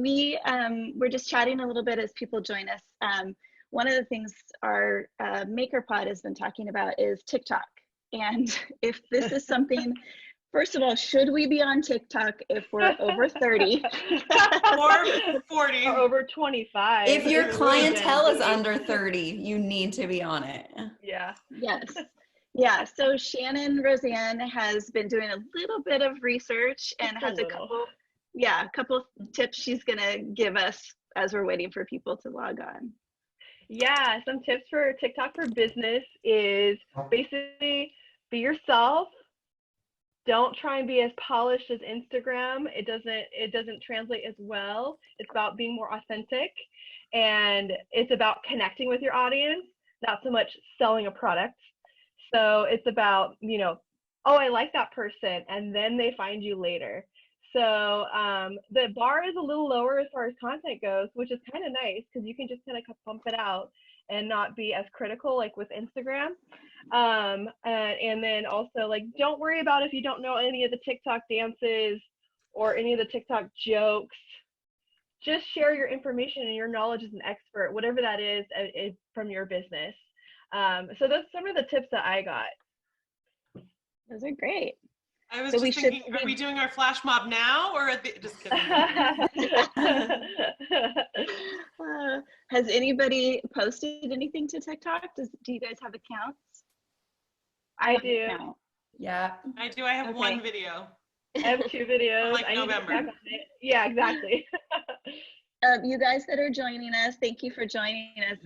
we're just chatting a little bit as people join us. One of the things our Maker Pod has been talking about is TikTok. And if this is something, first of all, should we be on TikTok if we're over 30? Or 40? Or over 25. If your clientele is under 30, you need to be on it. Yeah. Yes. Yeah, so Shannon Roseanne has been doing a little bit of research and has a couple tips she's gonna give us as we're waiting for people to log on. Yeah, some tips for TikTok for business is basically be yourself. Don't try and be as polished as Instagram. It doesn't translate as well. It's about being more authentic, and it's about connecting with your audience, not so much selling a product. So it's about, oh, I like that person, and then they find you later. So the bar is a little lower as far as content goes, which is kind of nice because you can just kind of pump it out and not be as critical like with Instagram. And then also, like, don't worry about if you don't know any of the TikTok dances or any of the TikTok jokes. Just share your information and your knowledge as an expert, whatever that is from your business. So those are some of the tips that I got. Those are great. I was just thinking, are we doing our flash mob now or just kidding? Has anybody posted anything to TikTok? Do you guys have accounts? I do. Yeah. I do. I have one video. I have 2 videos. Like November. Yeah, exactly. You guys that are joining us, thank you for joining us.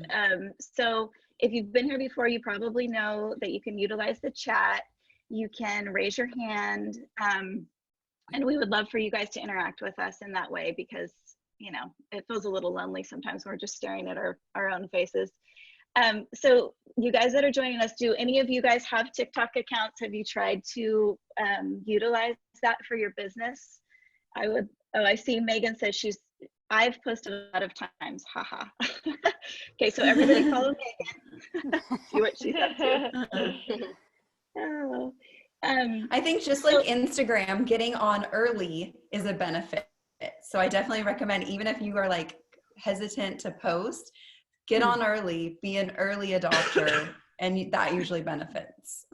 So if you've been here before, you probably know that you can utilize the chat. You can raise your hand, and we would love for you guys to interact with us in that way because, it feels a little lonely sometimes when we're just staring at our own faces. So you guys that are joining us, do any of you guys have TikTok accounts? Have you tried to utilize that for your business? I see Megan says I've posted a lot of times, haha. Okay, so everybody follow Megan. See what she's up to. Oh. I think just like Instagram, getting on early is a benefit. So I definitely recommend, even if you are like hesitant to post, get on early, be an early adopter, and that usually benefits.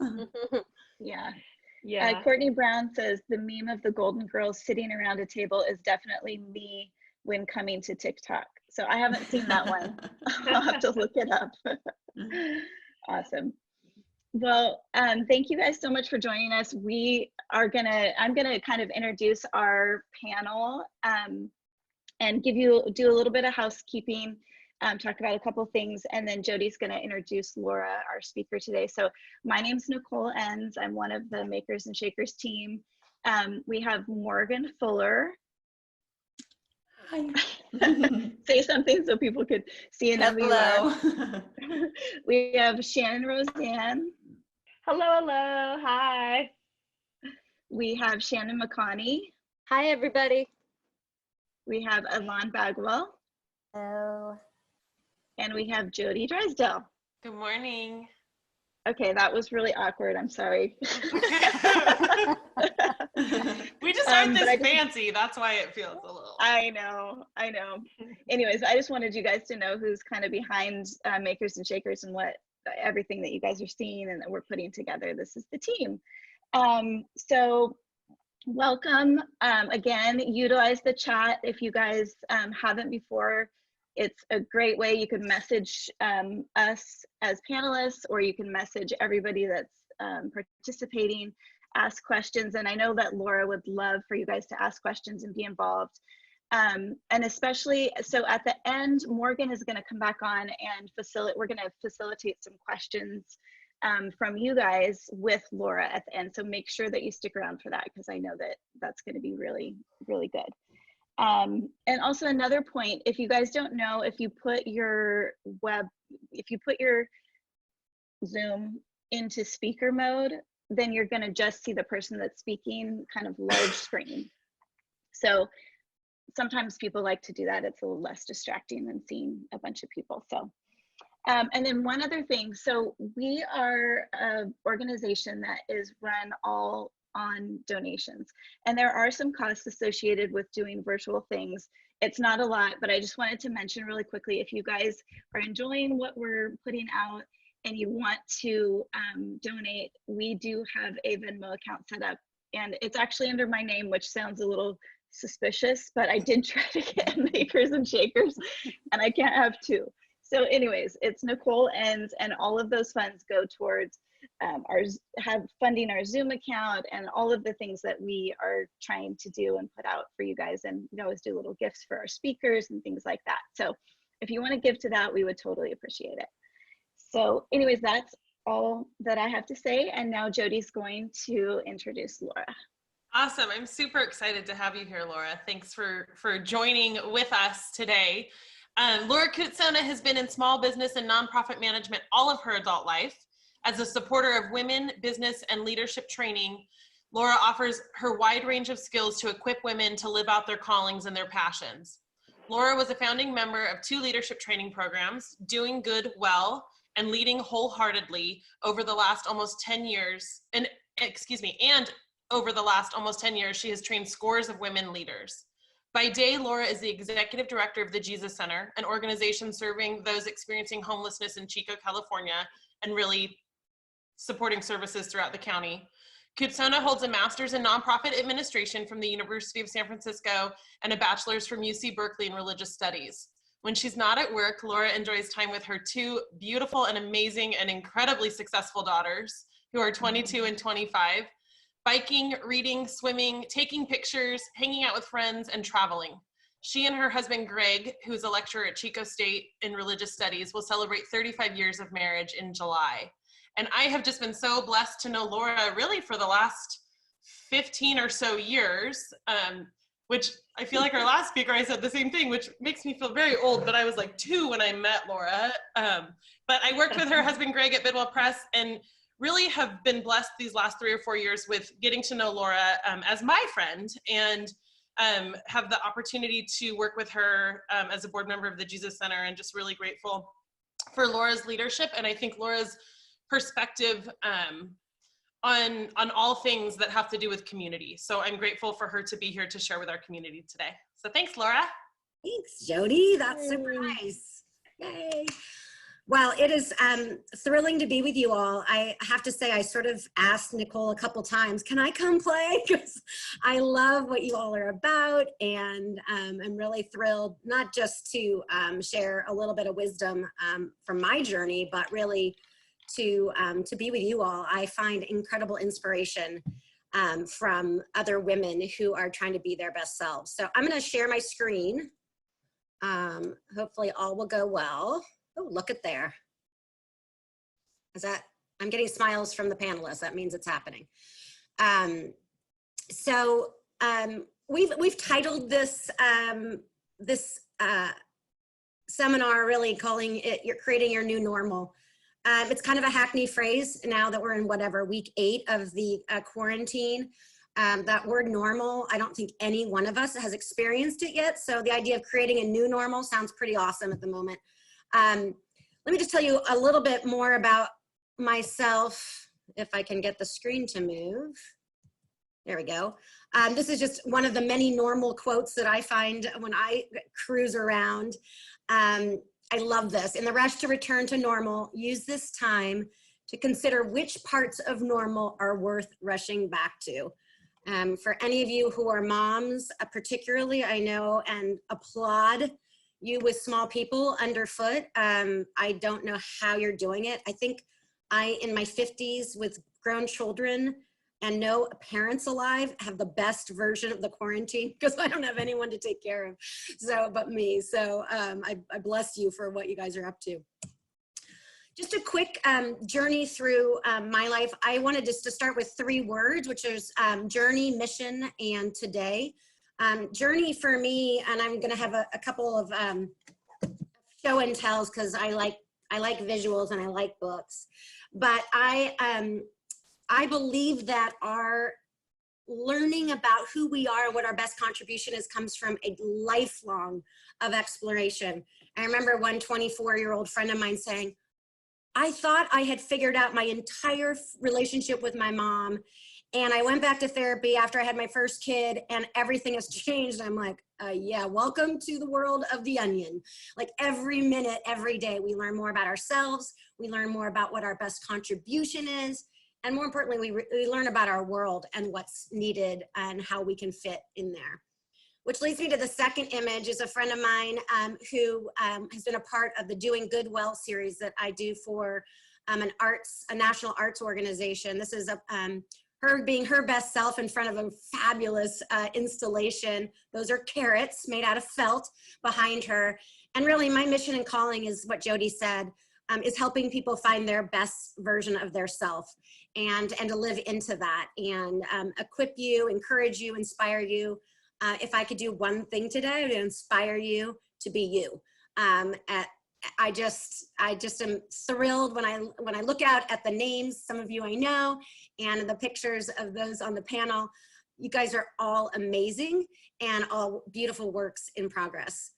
Yeah. Courtney Brown says the meme of the Golden Girls sitting around a table is definitely me when coming to TikTok. So I haven't seen that one. I'll have to look it up. Awesome. Well, thank you guys so much for joining us. I'm gonna kind of introduce our panel and do a little bit of housekeeping, talk about a couple things, and then Jody's gonna introduce Laura, our speaker today. So my name's Nicole Enns. I'm one of the Makers and Shakers team. We have Morgan Fuller. Hi. Say something so people could see and know who you are. We have Shannon Roseanne. Hello. Hi. We have Shannon McConney. Hi, everybody. We have Alon Bagwell. Hello. And we have Jody Drysdale. Good morning. Okay, that was really awkward. I'm sorry. We just aren't this fancy. That's why it feels a little. I know. Anyways, I just wanted you guys to know who's kind of behind Makers and Shakers and what everything that you guys are seeing and that we're putting together. This is the team. So welcome. Again, utilize the chat if you guys haven't before. It's a great way. You can message us as panelists, or you can message everybody that's participating, ask questions. And I know that Laura would love for you guys to ask questions and be involved. And especially, so at the end, Morgan is gonna come back on and we're gonna facilitate some questions from you guys with Laura at the end. So make sure that you stick around for that, because I know that that's gonna be really, really good. And also another point, if you guys don't know, if you put your Zoom into speaker mode, then you're gonna just see the person that's speaking kind of large screen. So sometimes people like to do that. It's a little less distracting than seeing a bunch of people. So, and then one other thing. So we are an organization that is run all on donations. And there are some costs associated with doing virtual things. It's not a lot, but I just wanted to mention really quickly, if you guys are enjoying what we're putting out and you want to donate, we do have a Venmo account set up, and it's actually under my name, which sounds a little suspicious, but I did try to get Makers and Shakers, and I can't have two. So anyways, it's Nicole Enns, and all of those funds go towards funding our Zoom account and all of the things that we are trying to do and put out for you guys. And we always do little gifts for our speakers and things like that. So if you want to give to that, we would totally appreciate it. So anyways, that's all that I have to say. And now Jody's going to introduce Laura. Awesome. I'm super excited to have you here, Laura. Thanks for joining with us today. Laura Cootsona has been in small business and nonprofit management all of her adult life. As a supporter of women, business, and leadership training, Laura offers her wide range of skills to equip women to live out their callings and their passions. Laura was a founding member of 2 leadership training programs, Doing Good Well and Leading Wholeheartedly, over the last almost 10 years. And over the last almost 10 years, she has trained scores of women leaders. By day, Laura is the executive director of the Jesus Center, an organization serving those experiencing homelessness in Chico, California, and really supporting services throughout the county. Cootsona holds a master's in nonprofit administration from the University of San Francisco and a bachelor's from UC Berkeley in religious studies. When she's not at work, Laura enjoys time with her 2 beautiful and amazing and incredibly successful daughters, who are 22 and 25, biking, reading, swimming, taking pictures, hanging out with friends, and traveling. She and her husband, Greg, who's a lecturer at Chico State in religious studies, will celebrate 35 years of marriage in July. And I have just been so blessed to know Laura really for the last 15 or so years, which I feel like our last speaker, I said the same thing, which makes me feel very old, but I was like 2 when I met Laura. But I worked with her husband, Greg, at Bidwell Press, and really have been blessed these last 3 or 4 years with getting to know Laura as my friend, and have the opportunity to work with her as a board member of the Jesus Center, and just really grateful for Laura's leadership. And I think Laura's perspective on all things that have to do with community. So I'm grateful for her to be here to share with our community today. So thanks, Laura. Thanks, Jody. That's super nice. Yay. Well, it is thrilling to be with you all. I have to say, I sort of asked Nicole a couple times, can I come play? Because I love what you all are about, and I'm really thrilled not just to share a little bit of wisdom from my journey, but really to be with you all. I find incredible inspiration from other women who are trying to be their best selves. So I'm going to share my screen. Hopefully all will go well. Oh, look at there. I'm getting smiles from the panelists. That means it's happening. We've titled this seminar really calling it "You're Creating Your New Normal." It's kind of a hackneyed phrase now that we're in week 8 of the quarantine. That word normal, I don't think any one of us has experienced it yet. So the idea of creating a new normal sounds pretty awesome at the moment. Let me just tell you a little bit more about myself, if I can get the screen to move. There we go. This is just one of the many normal quotes that I find when I cruise around. I love this. In the rush to return to normal, use this time to consider which parts of normal are worth rushing back to. For any of you who are moms, particularly, I know and applaud you with small people underfoot. I don't know how you're doing it. I think in my 50s with grown children and no parents alive, have the best version of the quarantine because I don't have anyone to take care of, but me. So I bless you for what you guys are up to. Just a quick journey through my life. I wanted just to start with 3 words, which is journey, mission, and today. Journey for me, and I'm gonna have a couple of show and tells because I like visuals and I like books, but I believe that our learning about who we are and what our best contribution is comes from a lifelong of exploration. I remember one 24-year-old friend of mine saying, I thought I had figured out my entire relationship with my mom And I went back to therapy after I had my first kid, and everything has changed. I'm like, yeah, welcome to the world of the onion. Like every minute, every day, we learn more about ourselves. We learn more about what our best contribution is. And more importantly, we learn about our world and what's needed and how we can fit in there. Which leads me to the second image. Is a friend of mine who has been a part of the Doing Good Well series that I do for a national arts organization. This is her being her best self in front of a fabulous installation. Those are carrots made out of felt behind her. And really my mission and calling is what Jody said, is helping people find their best version of their self and to live into that and equip you, encourage you, inspire you. If I could do one thing today, to inspire you to be you. I just am thrilled when I look out at the names, some of you I know, and the pictures of those on the panel. You guys are all amazing and all beautiful works in progress.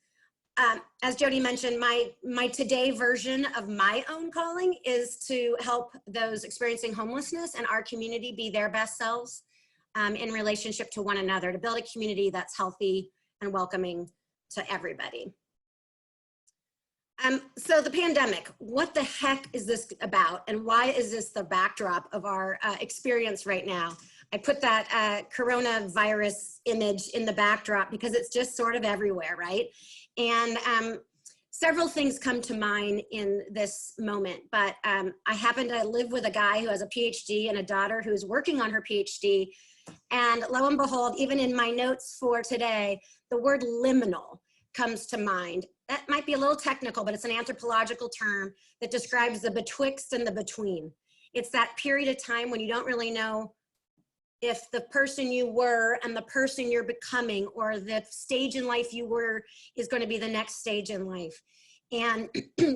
As Jody mentioned, my today version of my own calling is to help those experiencing homelessness in our community be their best selves in relationship to one another, to build a community that's healthy and welcoming to everybody. So the pandemic, what the heck is this about? And why is this the backdrop of our experience right now? I put that coronavirus image in the backdrop because it's just sort of everywhere, right? And several things come to mind in this moment, but I happen to live with a guy who has a PhD and a daughter who's working on her PhD. And lo and behold, even in my notes for today, the word liminal comes to mind. That might be a little technical, but it's an anthropological term that describes the betwixt and the between. It's that period of time when you don't really know if the person you were and the person you're becoming, or the stage in life you were, is going to be the next stage in life. And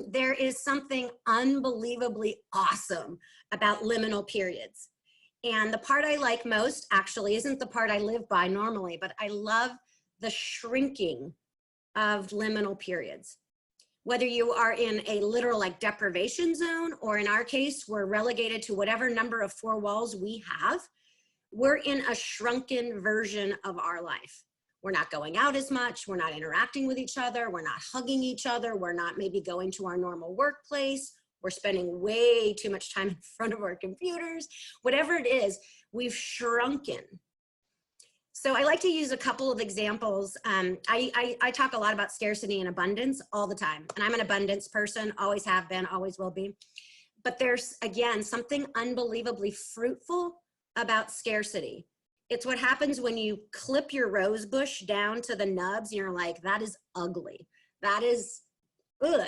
there is something unbelievably awesome about liminal periods. And the part I like most actually isn't the part I live by normally, but I love the shrinking of liminal periods. Whether you are in a literal like deprivation zone, or in our case, we're relegated to whatever number of four walls we have, we're in a shrunken version of our life. We're not going out as much, we're not interacting with each other, we're not hugging each other, we're not maybe going to our normal workplace, we're spending way too much time in front of our computers. Whatever it is, we've shrunken. So I like to use a couple of examples. I talk a lot about scarcity and abundance all the time. And I'm an abundance person, always have been, always will be. But there's, again, something unbelievably fruitful about scarcity. It's what happens when you clip your rose bush down to the nubs and you're like, that is ugly. That is, ugh,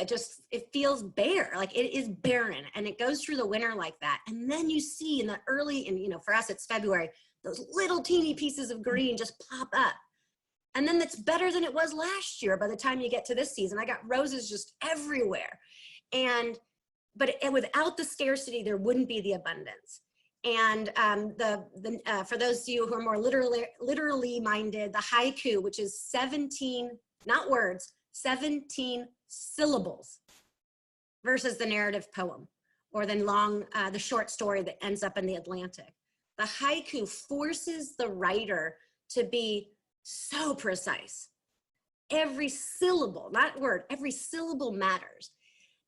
it feels bare, like it is barren, and it goes through the winter like that. And then you see in the early, and you know, for us it's February, those little teeny pieces of green just pop up. And then it's better than it was last year by the time you get to this season. I got roses just everywhere. But without the scarcity, there wouldn't be the abundance. And for those of you who are more literally minded, the haiku, which is 17, not words, 17 syllables, versus the narrative poem, or the short story that ends up in the Atlantic. The haiku forces the writer to be so precise. Every syllable, not word, every syllable matters.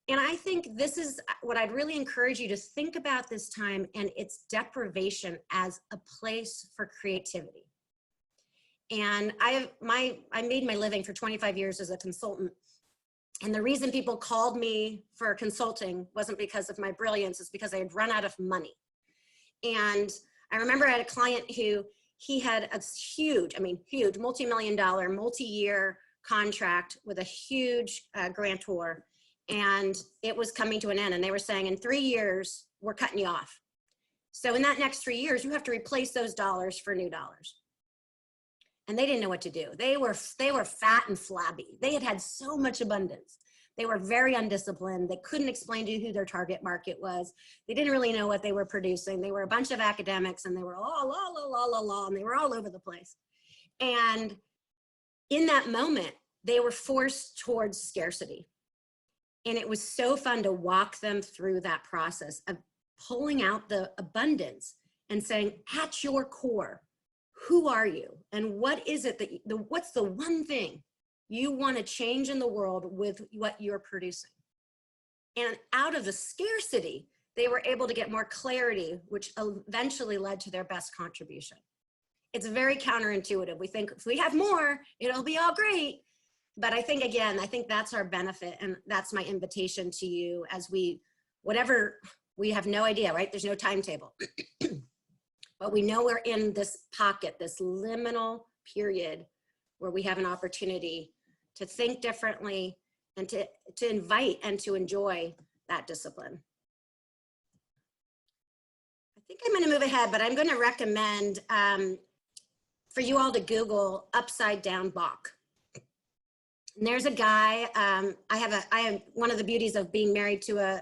And I think this is what I'd really encourage you to think about this time and its deprivation as a place for creativity. And I made my living for 25 years as a consultant. And the reason people called me for consulting wasn't because of my brilliance, it's because I had run out of money. And I remember I had a client who he had a huge, multi-million-dollar, multi-year contract with a huge grantor. And it was coming to an end, and they were saying, in 3 years, we're cutting you off. So in that next 3 years, you have to replace those dollars for new dollars. And they didn't know what to do. They were fat and flabby. They had had so much abundance. They were very undisciplined. They couldn't explain to you who their target market was. They didn't really know what they were producing. They were a bunch of academics, and they were and they were all over the place. And in that moment, they were forced towards scarcity. And it was so fun to walk them through that process of pulling out the abundance and saying, at your core, who are you? And what is it that, what's the one thing you want to change in the world with what you're producing? And out of the scarcity, they were able to get more clarity, which eventually led to their best contribution. It's very counterintuitive. We think if we have more, it'll be all great. But I think, again, I think that's our benefit. And that's my invitation to you as whatever, we have no idea, right? There's no timetable. But we know we're in this pocket, this liminal period where we have an opportunity to think differently and to invite and to enjoy that discipline. I think I'm going to move ahead, but I'm going to recommend for you all to Google upside down Bach. And there's a guy, I have one of the beauties of being married to a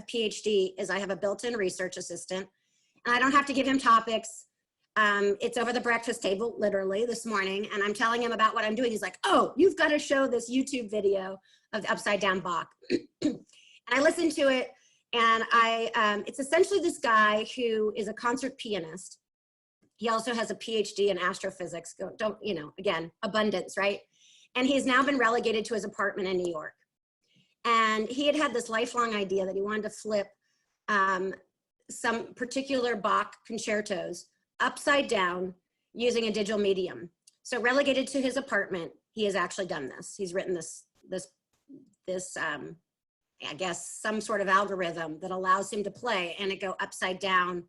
PhD is I have a built-in research assistant. And I don't have to give him topics. It's over the breakfast table, literally, this morning. And I'm telling him about what I'm doing. He's like, oh, you've got to show this YouTube video of the upside down Bach. And I listened to it. And it's essentially this guy who is a concert pianist. He also has a PhD in astrophysics. Again, abundance, right? And he's now been relegated to his apartment in New York. And he had this lifelong idea that he wanted to flip some particular Bach concertos upside down using a digital medium. So relegated to his apartment, he has actually done this. He's written this I guess, some sort of algorithm that allows him to play and it go upside down.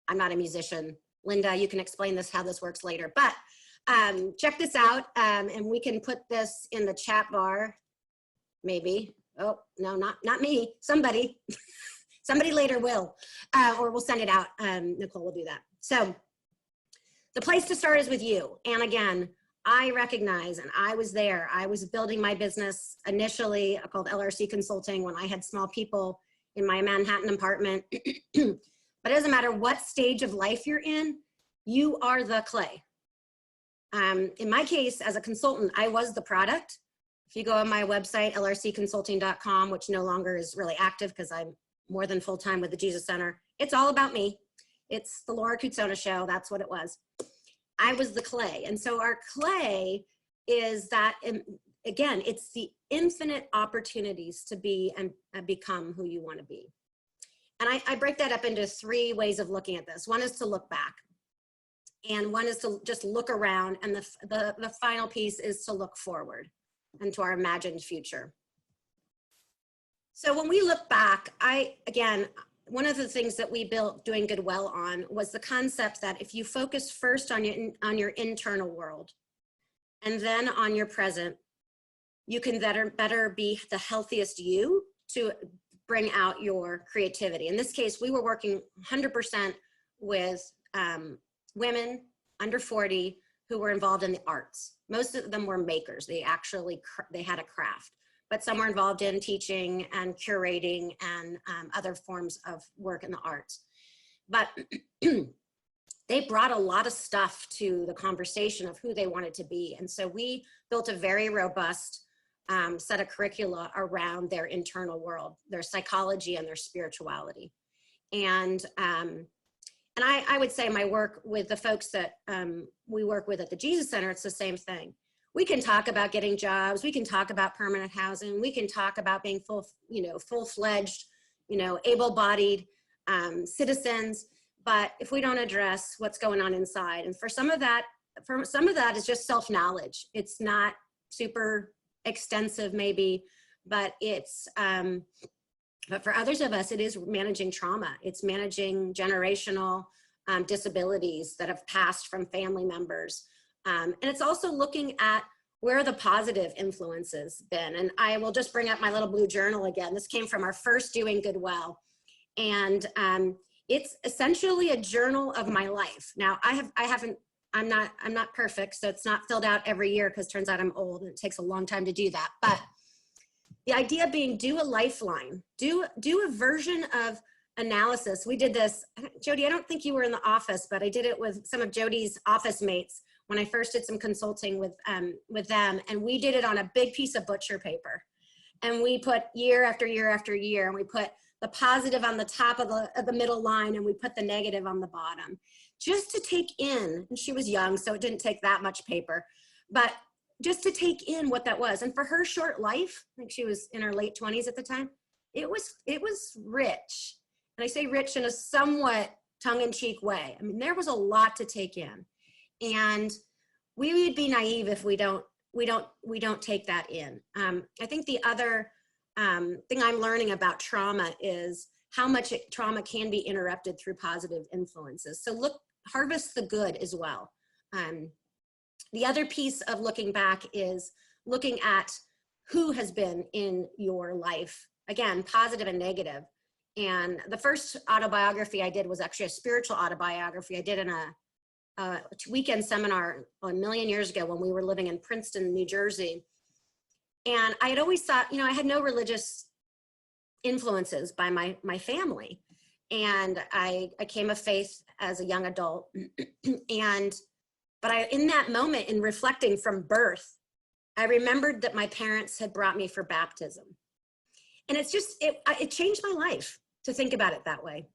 I'm not a musician. Linda, you can explain this, how this works later, but check this out. And we can put this in the chat bar, maybe. Oh, no, not me, somebody. Somebody later will, or we'll send it out. Nicole will do that. So the place to start is with you. And again, I recognize, and I was there, I was building my business initially called LRC Consulting when I had small people in my Manhattan apartment. But it doesn't matter what stage of life you're in, you are the clay. In my case, as a consultant, I was the product. If you go on my website, lrcconsulting.com, which no longer is really active because I'm more than full-time with the Jesus Center, it's all about me. It's the Laura Cootsona show, that's what it was. I was the clay. And so our clay is that, again, it's the infinite opportunities to be and become who you want to be. And I break that up into 3 ways of looking at this. One is to look back. And one is to just look around. And the final piece is to look forward and to our imagined future. So when we look back, again, one of the things that we built Doing Good Well on was the concept that if you focus first on your internal world and then on your present, you can better be the healthiest you to bring out your creativity. In this case, we were working 100% with women under 40 who were involved in the arts. Most of them were makers. They had a craft. But some were involved in teaching and curating and other forms of work in the arts. But they brought a lot of stuff to the conversation of who they wanted to be. And so we built a very robust set of curricula around their internal world, their psychology and their spirituality. And I would say my work with the folks that we work with at the Jesus Center, it's the same thing. We can talk about getting jobs. We can talk about permanent housing. We can talk about being full-fledged, able-bodied citizens. But if we don't address what's going on inside, and for some of that is just self-knowledge. It's not super extensive, maybe, but it's. But for others of us, it is managing trauma. It's managing generational disabilities that have passed from family members. And it's also looking at where the positive influences been. And I will just bring up my little blue journal again. This came from our first Doing Good Well. And it's essentially a journal of my life. Now I'm not perfect, so it's not filled out every year because it turns out I'm old and it takes a long time to do that. But the idea being, do a lifeline, do a version of analysis. We did this, Jody, I don't think you were in the office, but I did it with some of Jody's office mates when I first did some consulting with them, and we did it on a big piece of butcher paper. And we put year after year after year, and we put the positive on the top of the middle line, and we put the negative on the bottom, just to take in. And she was young, so it didn't take that much paper, but just to take in what that was. And for her short life, I think she was in her late 20s at the time, it was rich. And I say rich in a somewhat tongue-in-cheek way. I mean, there was a lot to take in, and we would be naive if we don't take that in. I think the other thing I'm learning about trauma is how much trauma can be interrupted through positive influences. So harvest the good as well. The other piece of looking back is looking at who has been in your life, again, positive and negative. And the first autobiography I did was actually a spiritual autobiography I did in a weekend seminar a million years ago when we were living in Princeton, New Jersey. And I had always thought, I had no religious influences by my family. And I came of faith as a young adult. But in that moment, in reflecting from birth, I remembered that my parents had brought me for baptism. And it changed my life to think about it that way,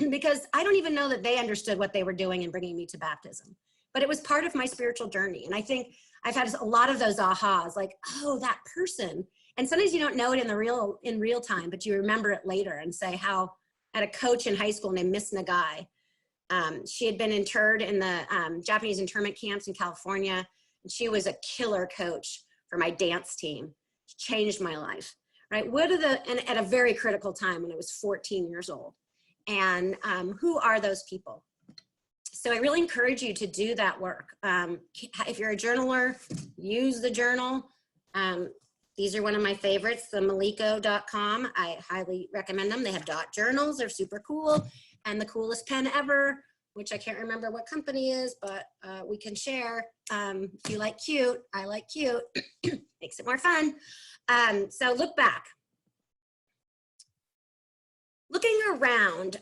because I don't even know that they understood what they were doing in bringing me to baptism, but it was part of my spiritual journey. And I think I've had a lot of those ahas, like, oh, that person. And sometimes you don't know it in real time, but you remember it later, and say how I had a coach in high school named Miss Nagai. She had been interred in the Japanese internment camps in California. And she was a killer coach for my dance team. She changed my life. Right? And at a very critical time when I was 14 years old. And who are those people? So I really encourage you to do that work. If you're a journaler, use the journal. These are one of my favorites, the maliko.com. I highly recommend them. They have dot journals. They're super cool. And the coolest pen ever, which I can't remember what company is, but we can share. If you like cute, I like cute. Makes it more fun. So look back. Looking around,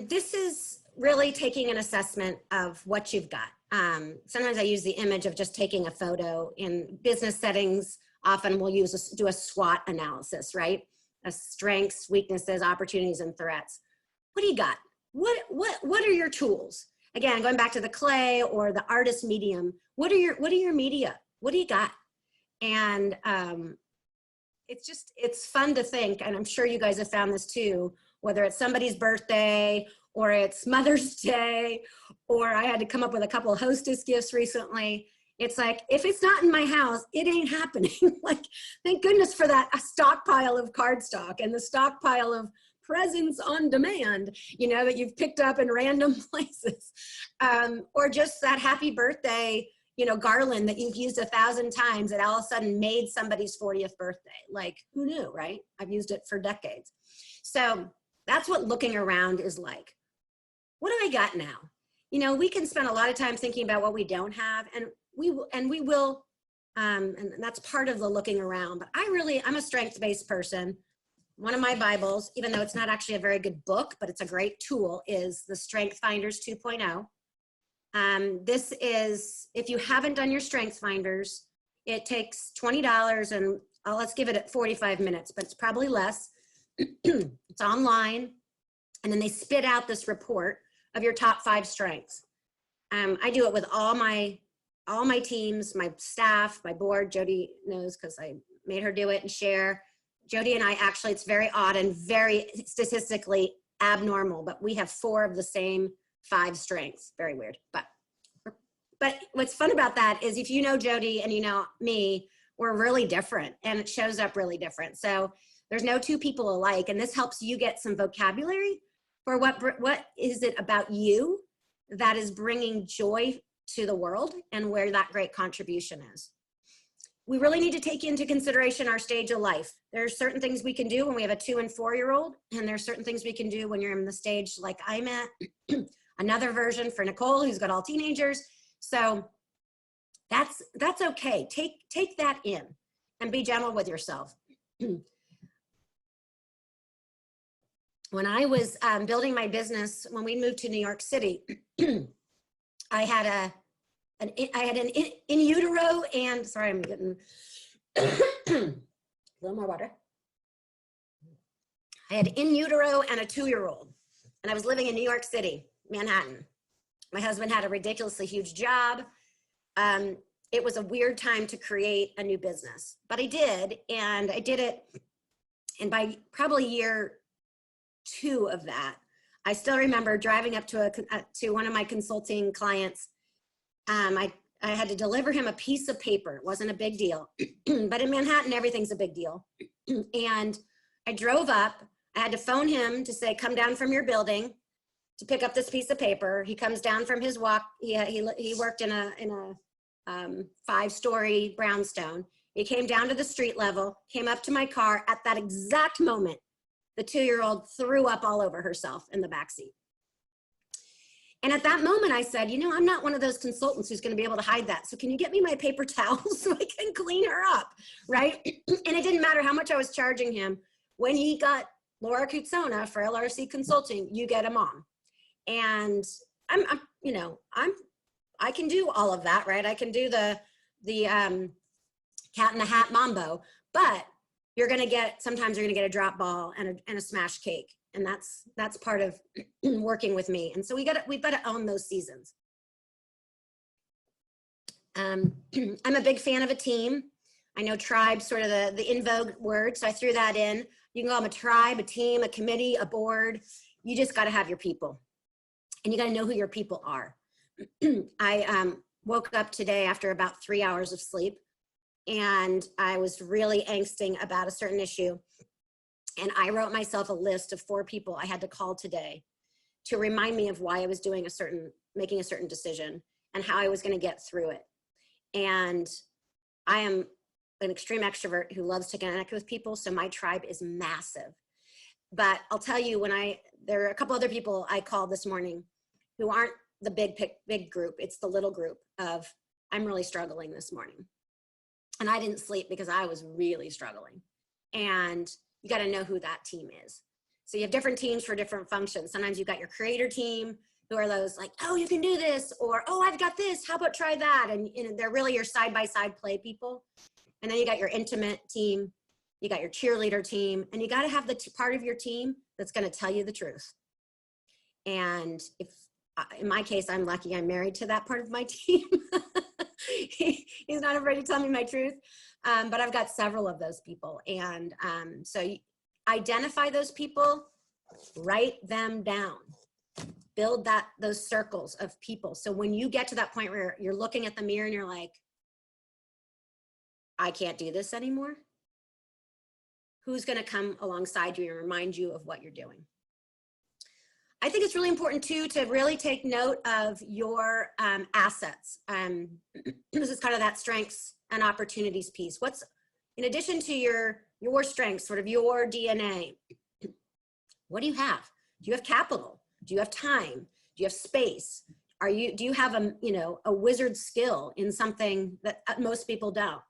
this is really taking an assessment of what you've got. Sometimes I use the image of just taking a photo. In business settings, often we'll do a SWOT analysis, right? Strengths, weaknesses, opportunities, and threats. What do you got? What are your tools? Again, going back to the clay or the artist medium, what are your media? What do you got? And it's fun to think, and I'm sure you guys have found this too, whether it's somebody's birthday or it's Mother's Day, or I had to come up with a couple of hostess gifts recently. It's like, if it's not in my house, it ain't happening. Like, thank goodness for that stockpile of cardstock and the stockpile of presents on demand, that you've picked up in random places. Or just that happy birthday, garland that you've used 1,000 times that all of a sudden made somebody's 40th birthday. Like, who knew, right? I've used it for decades. So that's what looking around is like. What do I got now? We can spend a lot of time thinking about what we don't have, and we will, and that's part of the looking around. But I'm a strength-based person. One of my Bibles, even though it's not actually a very good book, but it's a great tool, is the Strength Finders 2.0. This is, if you haven't done your Strength Finders, it takes $20 and let's give it at 45 minutes, but it's probably less. It's online. And then they spit out this report of your top 5 strengths. I do it with all my teams, my staff, my board. Jody knows because I made her do it and share. Jody and I actually, it's very odd and very statistically abnormal, but we have 4 of the same 5 strengths. Very weird. But what's fun about that is if you know Jody and you know me, we're really different, and it shows up really different. So there's no 2 people alike, and this helps you get some vocabulary for what is it about you that is bringing joy to the world and where that great contribution is. We really need to take into consideration our stage of life. There are certain things we can do when we have a 2- and 4-year-old, and there are certain things we can do when you're in the stage like I'm at. Another version for Nicole, who's got all teenagers. So that's okay. Take that in and be gentle with yourself. When I was building my business, when we moved to New York City, I had an in utero, and sorry, I'm getting a little more water. I had in utero and a 2-year-old, and I was living in New York City, Manhattan. My husband had a ridiculously huge job. It was a weird time to create a new business, but I did, and I did it. And by probably year 2 of that, I still remember driving up to one of my consulting clients. I had to deliver him a piece of paper. It wasn't a big deal, but in Manhattan, everything's a big deal. And I drove up. I had to phone him to say, come down from your building to pick up this piece of paper. He comes down from his walk. He worked in a 5-story brownstone. He came down to the street level, came up to my car. At that exact moment, the 2-year-old threw up all over herself in the backseat. And at that moment, I said, you know, I'm not one of those consultants who's going to be able to hide that. So can you get me my paper towels so I can clean her up, right? And it didn't matter how much I was charging him. When he got Laura Cootsona for LRC Consulting, you get a mom. And I can do all of that, right? I can do the cat in the hat mambo, but sometimes you're gonna get a drop ball and a smash cake. And that's part of working with me. And so we've got to own those seasons. I'm a big fan of a team. I know tribe, sort of the in vogue word, so I threw that in. You can call them a tribe, a team, a committee, a board. You just got to have your people, and you got to know who your people are. I woke up today after about 3 hours of sleep, and I was really angsting about a certain issue. And I wrote myself a list of 4 people I had to call today to remind me of why I was making a certain decision and how I was going to get through it. And I am an extreme extrovert who loves to connect with people, so my tribe is massive. But I'll tell you, there are a couple other people I called this morning who aren't the big group. It's the little group of, I'm really struggling this morning. And I didn't sleep because I was really struggling. And you got to know who that team is. So you have different teams for different functions. Sometimes you've got your creator team, who are those like, oh, you can do this, or, oh, I've got this, how about try that? And they're really your side-by-side play people. And then you got your intimate team, you got your cheerleader team, and you got to have the part of your team that's going to tell you the truth. And if, in my case, I'm lucky I'm married to that part of my team. He's not afraid to tell me my truth. But I've got several of those people. And so you identify those people, write them down, build those circles of people. So when you get to that point where you're looking at the mirror and you're like, I can't do this anymore, who's going to come alongside you and remind you of what you're doing? I think it's really important too to really take note of your assets. This is kind of that strengths and opportunities piece. What's, in addition to your strengths, sort of your DNA, what do you have? Do you have capital? Do you have time? Do you have space? Do you have a wizard skill in something that most people don't?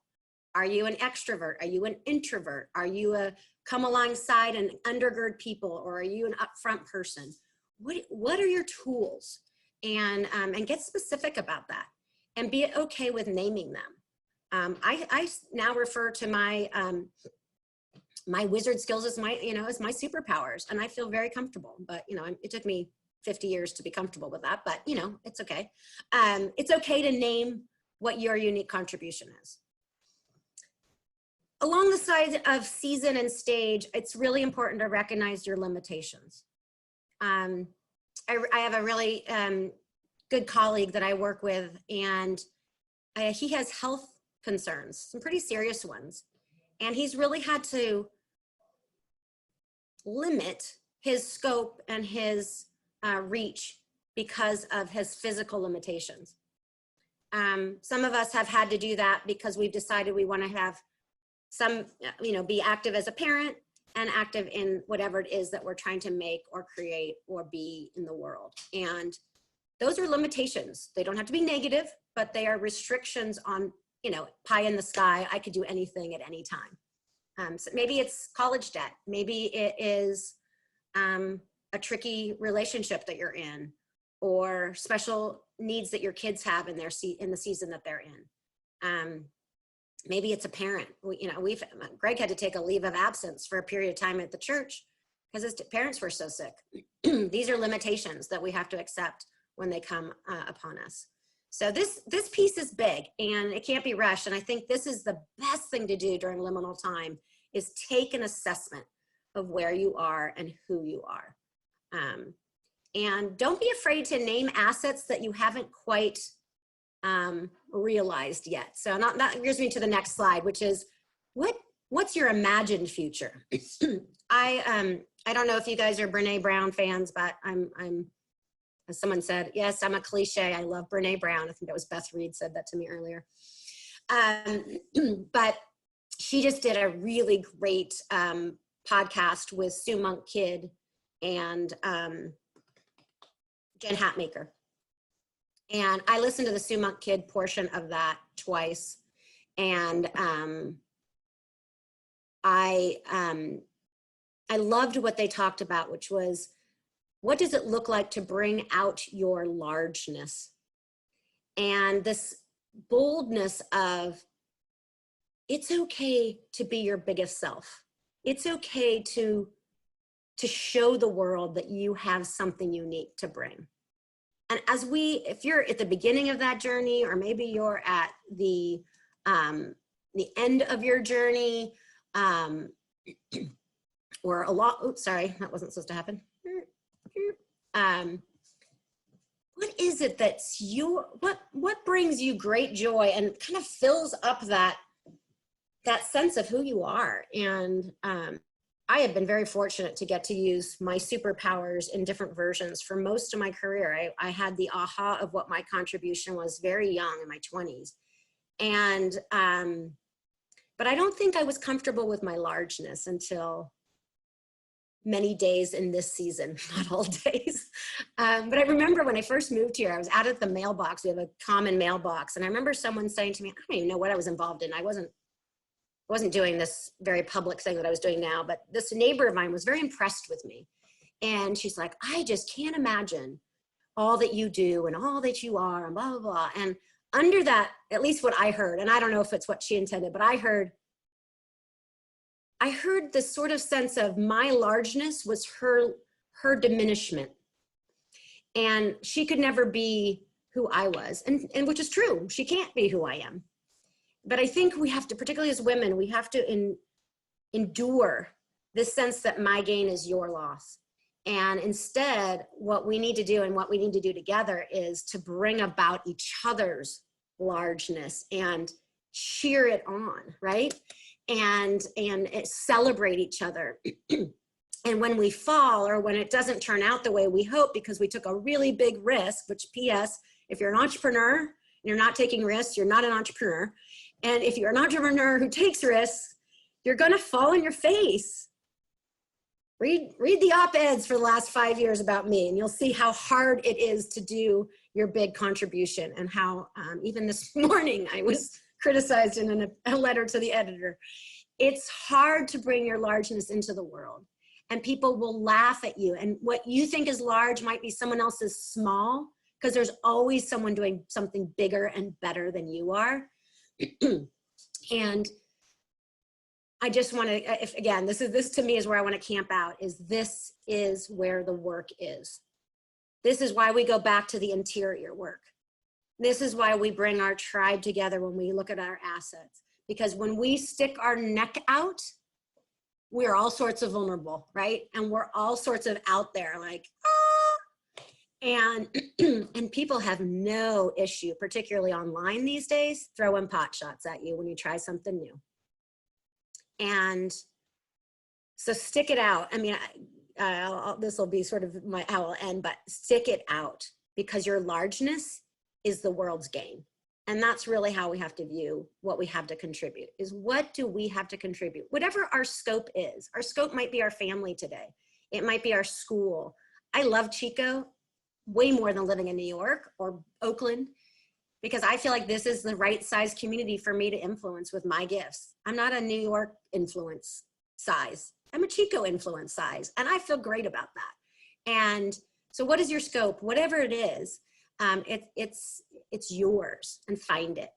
Are you an extrovert? Are you an introvert? Are you a come alongside and undergird people, or are you an upfront person? What are your tools? And get specific about that, and be okay with naming them. I now refer to my my wizard skills as my superpowers, and I feel very comfortable. But it took me 50 years to be comfortable with that. But it's okay. It's okay to name what your unique contribution is. Along the side of season and stage, it's really important to recognize your limitations. I have a really good colleague that I work with, and he has health concerns, some pretty serious ones. And he's really had to limit his scope and his reach because of his physical limitations. Some of us have had to do that because we've decided we want to have be active as a parent and active in whatever it is that we're trying to make or create or be in the world. And those are limitations. They don't have to be negative, but they are restrictions on, pie in the sky. I could do anything at any time. So maybe it's college debt. Maybe it is a tricky relationship that you're in, or special needs that your kids have in the season that they're in. Maybe it's a parent. Greg had to take a leave of absence for a period of time at the church because as parents, we're so sick. These are limitations that we have to accept when they come upon us. So this piece is big and it can't be rushed. And I think this is the best thing to do during liminal time, is take an assessment of where you are and who you are. And don't be afraid to name assets that you haven't quite realized yet. So that brings me to the next slide, which is what's your imagined future? I don't know if you guys are Brene Brown fans, but I'm as someone said, yes, I'm a cliche. I love Brene Brown. I think that was Beth Reed said that to me earlier. But she just did a really great podcast with Sue Monk Kidd and Jen Hatmaker. And I listened to the Sue Monk Kidd portion of that twice. And I loved what they talked about, which was, what does it look like to bring out your largeness? And this boldness of, it's okay to be your biggest self. It's okay to show the world that you have something unique to bring. And if you're at the beginning of that journey, or maybe you're at the end of your journey, or a lot, oops, sorry, that wasn't supposed to happen. What is it that's what brings you great joy and kind of fills up that sense of who you are? And I have been very fortunate to get to use my superpowers in different versions for most of my career. I had the aha of what my contribution was very young, in my 20s. And, but I don't think I was comfortable with my largeness until many days in this season, not all days. But I remember when I first moved here, I was out at the mailbox. We have a common mailbox. And I remember someone saying to me, I don't even know what I was involved in. I wasn't doing this very public thing that I was doing now, but this neighbor of mine was very impressed with me. And she's like, I just can't imagine all that you do and all that you are and blah, blah, blah. And under that, at least what I heard, and I don't know if it's what she intended, but I heard this sort of sense of my largeness was her diminishment. And she could never be who I was, and which is true. She can't be who I am. But I think we have to, particularly as women, we have to endure this sense that my gain is your loss. And instead, what we need to do and what we need to do together is to bring about each other's largeness and cheer it on, right? And celebrate each other. And when we fall, or when it doesn't turn out the way we hope because we took a really big risk, which PS, if you're an entrepreneur and you're not taking risks, you're not an entrepreneur. And if you're an entrepreneur who takes risks, you're gonna fall on your face. Read the op-eds for the last 5 years about me, and you'll see how hard it is to do your big contribution, and how even this morning I was criticized in a letter to the editor. It's hard to bring your largeness into the world, and people will laugh at you. And what you think is large might be someone else's small, because there's always someone doing something bigger and better than you are. And I just want to, again, this to me is where I want to camp out, this is where the work is. This is why we go back to the interior work. This is why we bring our tribe together when we look at our assets. Because when we stick our neck out, we're all sorts of vulnerable, right? And we're all sorts of out there, like, and people have no issue, particularly online these days, throwing pot shots at you when you try something new. And so stick it out. I mean, this will be sort of how I'll end, but stick it out, because your largeness is the world's gain. And that's really how we have to view what we have to contribute, is what do we have to contribute? Whatever our scope is. Our scope might be our family today. It might be our school. I love Chico way more than living in New York or Oakland, because I feel like this is the right size community for me to influence with my gifts. I'm not a New York influence size. I'm a Chico influence size, and I feel great about that. And so what is your scope? Whatever it is, it's yours, and find it.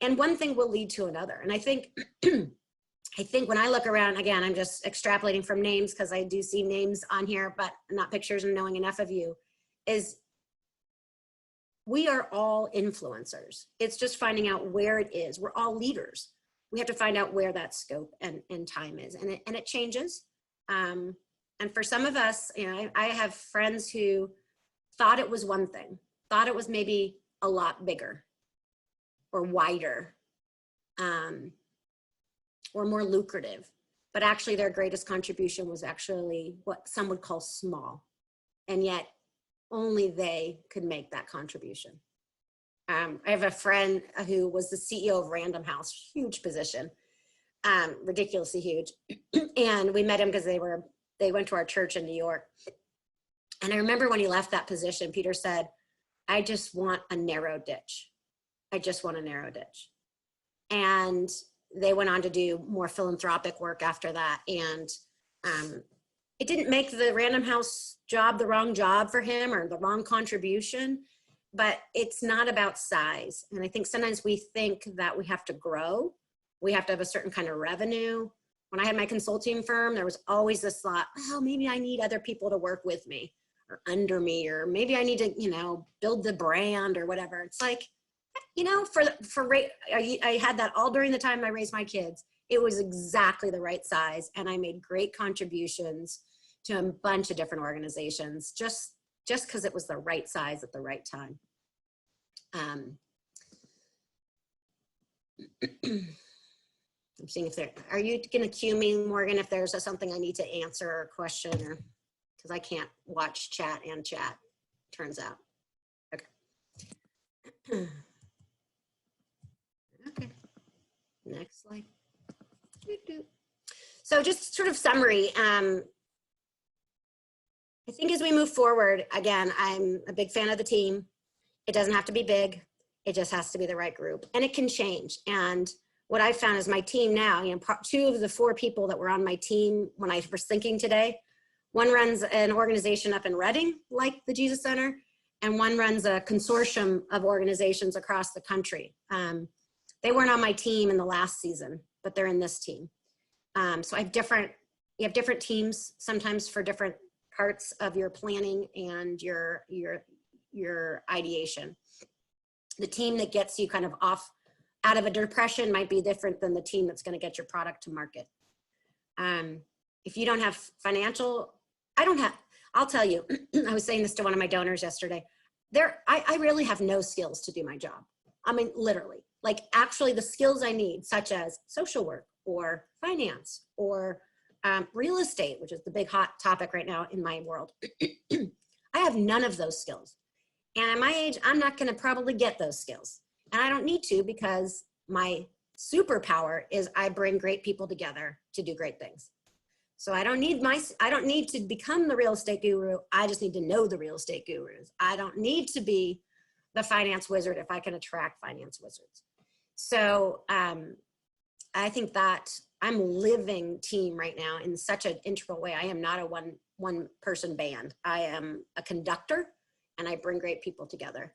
And one thing will lead to another. And I think I think when I look around, again, I'm just extrapolating from names because I do see names on here, but not pictures and knowing enough of you, is we are all influencers. It's just finding out where it is. We're all leaders. We have to find out where that scope and time is, and it changes. And for some of us, you know, I have friends who thought it was one thing, thought it was maybe a lot bigger or wider, or more lucrative, but actually their greatest contribution was actually what some would call small, and yet only they could make that contribution. I have a friend who was the CEO of Random House, huge position, ridiculously huge. And we met him because they went to our church in New York. And I remember when he left that position, Peter said, I just want a narrow ditch. I just want a narrow ditch. And they went on to do more philanthropic work after that. And it didn't make the Random House job the wrong job for him or the wrong contribution, but it's not about size. And I think sometimes we think that we have to grow. We have to have a certain kind of revenue. When I had my consulting firm, there was always this thought, oh, maybe I need other people to work with me or under me, or maybe I need to, you know, build the brand or whatever. It's like, you know, I had that all during the time I raised my kids. It was exactly the right size. And I made great contributions to a bunch of different organizations just because it was the right size at the right time. I'm seeing if are you gonna cue me, Morgan, if there's something I need to answer or question, or because I can't watch chat and chat, turns out. Okay. Okay, next slide. So just sort of summary. I think as we move forward, again, I'm a big fan of the team. It doesn't have to be big. It just has to be the right group, and it can change. And what I found is my team now, you know, 2 of the 4 people that were on my team when I was thinking today, one runs an organization up in Reading, like the Jesus Center, and one runs a consortium of organizations across the country. They weren't on my team in the last season, but they're in this team. So you have different teams sometimes for different parts of your planning and your ideation. The team that gets you kind of out of a depression might be different than the team that's going to get your product to market. If you don't have financial, I'll tell you, I was saying this to one of my donors yesterday, I really have no skills to do my job. I mean, literally, like actually the skills I need, such as social work or finance or real estate, which is the big hot topic right now in my world. I have none of those skills. And at my age, I'm not going to probably get those skills. And I don't need to, because my superpower is I bring great people together to do great things. So I don't need to become the real estate guru. I just need to know the real estate gurus. I don't need to be the finance wizard if I can attract finance wizards. So I think that I'm living team right now in such an integral way. I am not a one person band. I am a conductor, and I bring great people together.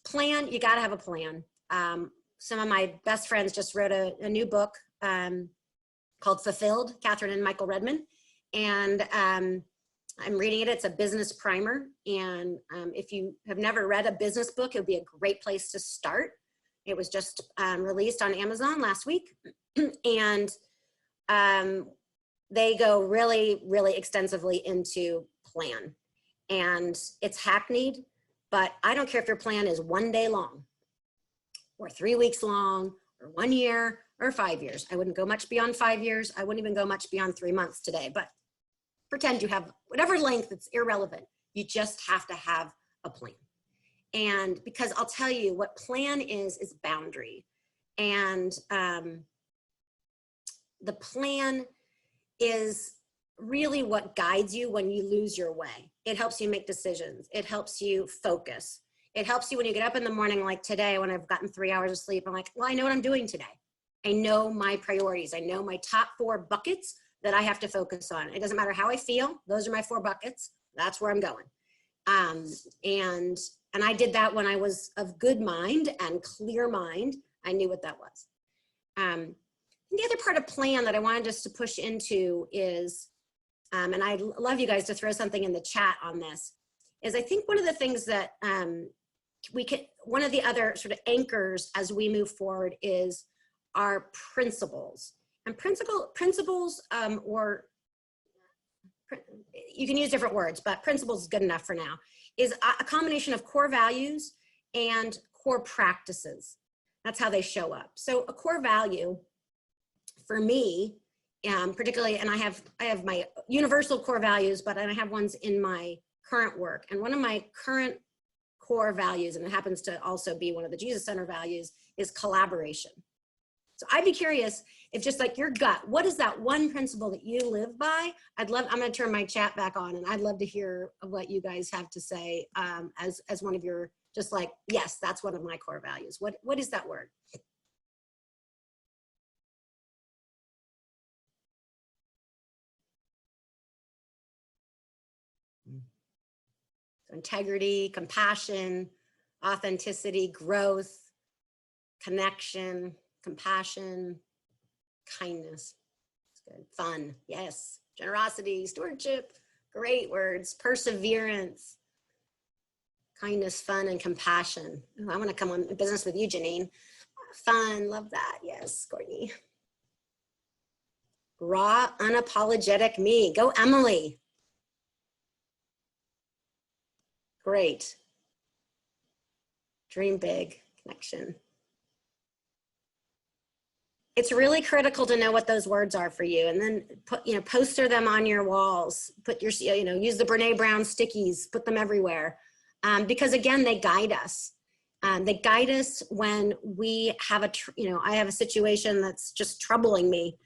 Plan, you gotta have a plan. Some of my best friends just wrote a new book called Fulfilled, Catherine and Michael Redman. And I'm reading it. It's a business primer. And if you have never read a business book, it would be a great place to start. It was just released on Amazon last week. And they go really, really extensively into plan. And it's hackneyed, but I don't care if your plan is 1 day long or 3 weeks long or 1 year or 5 years. I wouldn't go much beyond 5 years. I wouldn't even go much beyond 3 months today, but pretend you have whatever length, it's irrelevant. You just have to have a plan. And because I'll tell you what plan is boundary. And the plan is really what guides you when you lose your way. It helps you make decisions. It helps you focus. It helps you when you get up in the morning, like today, when I've gotten 3 hours of sleep, I'm like, well, I know what I'm doing today. I know my priorities. I know my top 4 buckets that I have to focus on. It doesn't matter how I feel. Those are my 4 buckets. That's where I'm going. And I did that when I was of good mind and clear mind. I knew what that was. the other part of plan that I wanted us to push into is, and I'd love you guys to throw something in the chat on this, is I think one of the things that one of the other sort of anchors as we move forward is our principles. And principles, or you can use different words, but principles is good enough for now, is a combination of core values and core practices. That's how they show up. So a core value for me, particularly, and I have my universal core values, but I have ones in my current work. And one of my current core values, and it happens to also be one of the Jesus Center values, is collaboration. So I'd be curious if, just like your gut, what is that one principle that you live by? I'm gonna turn my chat back on, and I'd love to hear what you guys have to say as one of your, just like, yes, that's one of my core values. What is that word? So integrity, compassion, authenticity, growth, connection, compassion, kindness. That's good. Fun, yes. Generosity, stewardship, great words. Perseverance, kindness, fun, and compassion. Ooh, I want to come on business with you, Janine. Fun, love that. Yes, Courtney. Raw, unapologetic me. Go, Emily. Great. Dream big, connection. It's really critical to know what those words are for you, and then poster them on your walls. Put your, use the Brene Brown stickies, put them everywhere. Because again, they guide us. They guide us when we have I have a situation that's just troubling me.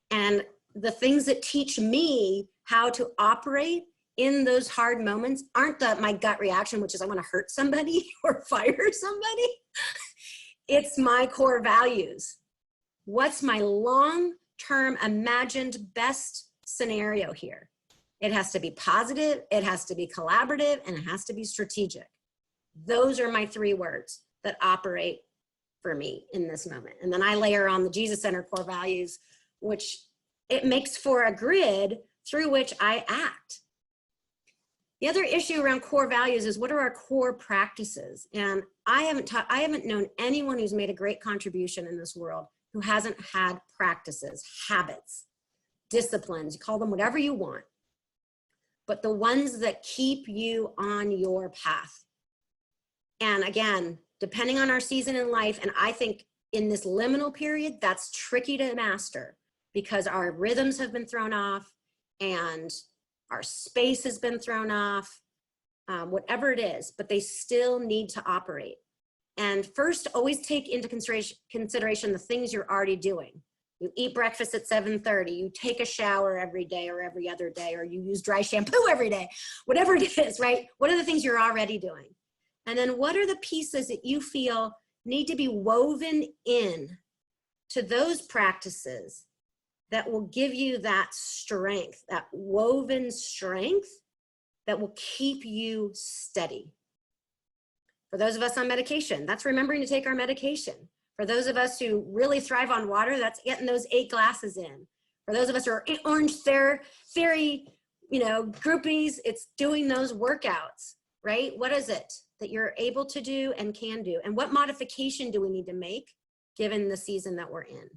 And the things that teach me how to operate in those hard moments aren't my gut reaction, which is I want to hurt somebody or fire somebody. It's my core values. What's my long-term imagined best scenario here? It has to be positive, it has to be collaborative, and it has to be strategic. Those are my 3 words that operate for me in this moment. And then I layer on the Jesus Center core values, which it makes for a grid through which I act. The other issue around core values is, what are our core practices? And I haven't known anyone who's made a great contribution in this world who hasn't had practices, habits, disciplines, you call them whatever you want, but the ones that keep you on your path. And again, depending on our season in life, and I think in this liminal period, that's tricky to master because our rhythms have been thrown off and our space has been thrown off, whatever it is, but they still need to operate. And first, always take into consideration the things you're already doing. You eat breakfast at 7:30, you take a shower every day or every other day, or you use dry shampoo every day, whatever it is, right? What are the things you're already doing? And then what are the pieces that you feel need to be woven in to those practices that will give you that strength, that woven strength that will keep you steady? For those of us on medication, that's remembering to take our medication. For those of us who really thrive on water, that's getting those 8 glasses in. For those of us who are Orange Theory, groupies, it's doing those workouts, right? What is it that you're able to do and can do? And what modification do we need to make given the season that we're in?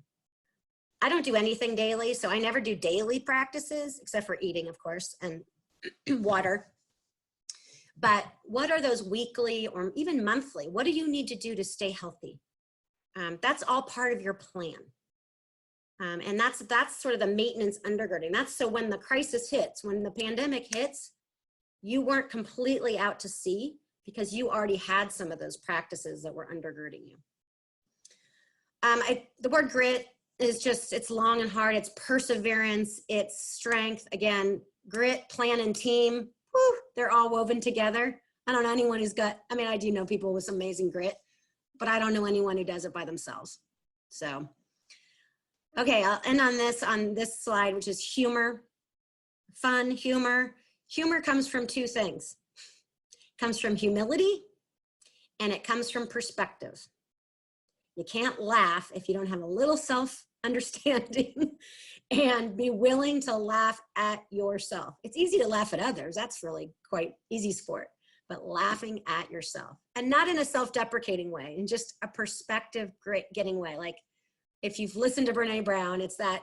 I don't do anything daily, so I never do daily practices, except for eating, of course, and water. But what are those weekly or even monthly? What do you need to do to stay healthy? That's all part of your plan. And that's sort of the maintenance undergirding. That's so when the crisis hits, when the pandemic hits, you weren't completely out to sea because you already had some of those practices that were undergirding you. The word grit is just, it's long and hard. It's perseverance, it's strength. Again, grit, plan, and team. Whew, they're all woven together. I don't know anyone who's got, I do know people with amazing grit, but I don't know anyone who does it by themselves. So, okay, I'll end on this slide, which is humor, fun, humor. Humor comes from 2 things. It comes from humility and it comes from perspective. You can't laugh if you don't have a little self understanding, and be willing to laugh at yourself. It's easy to laugh at others. That's really quite easy sport, but laughing at yourself, and not in a self-deprecating way, in just a perspective getting way. Like if you've listened to Brene Brown, it's that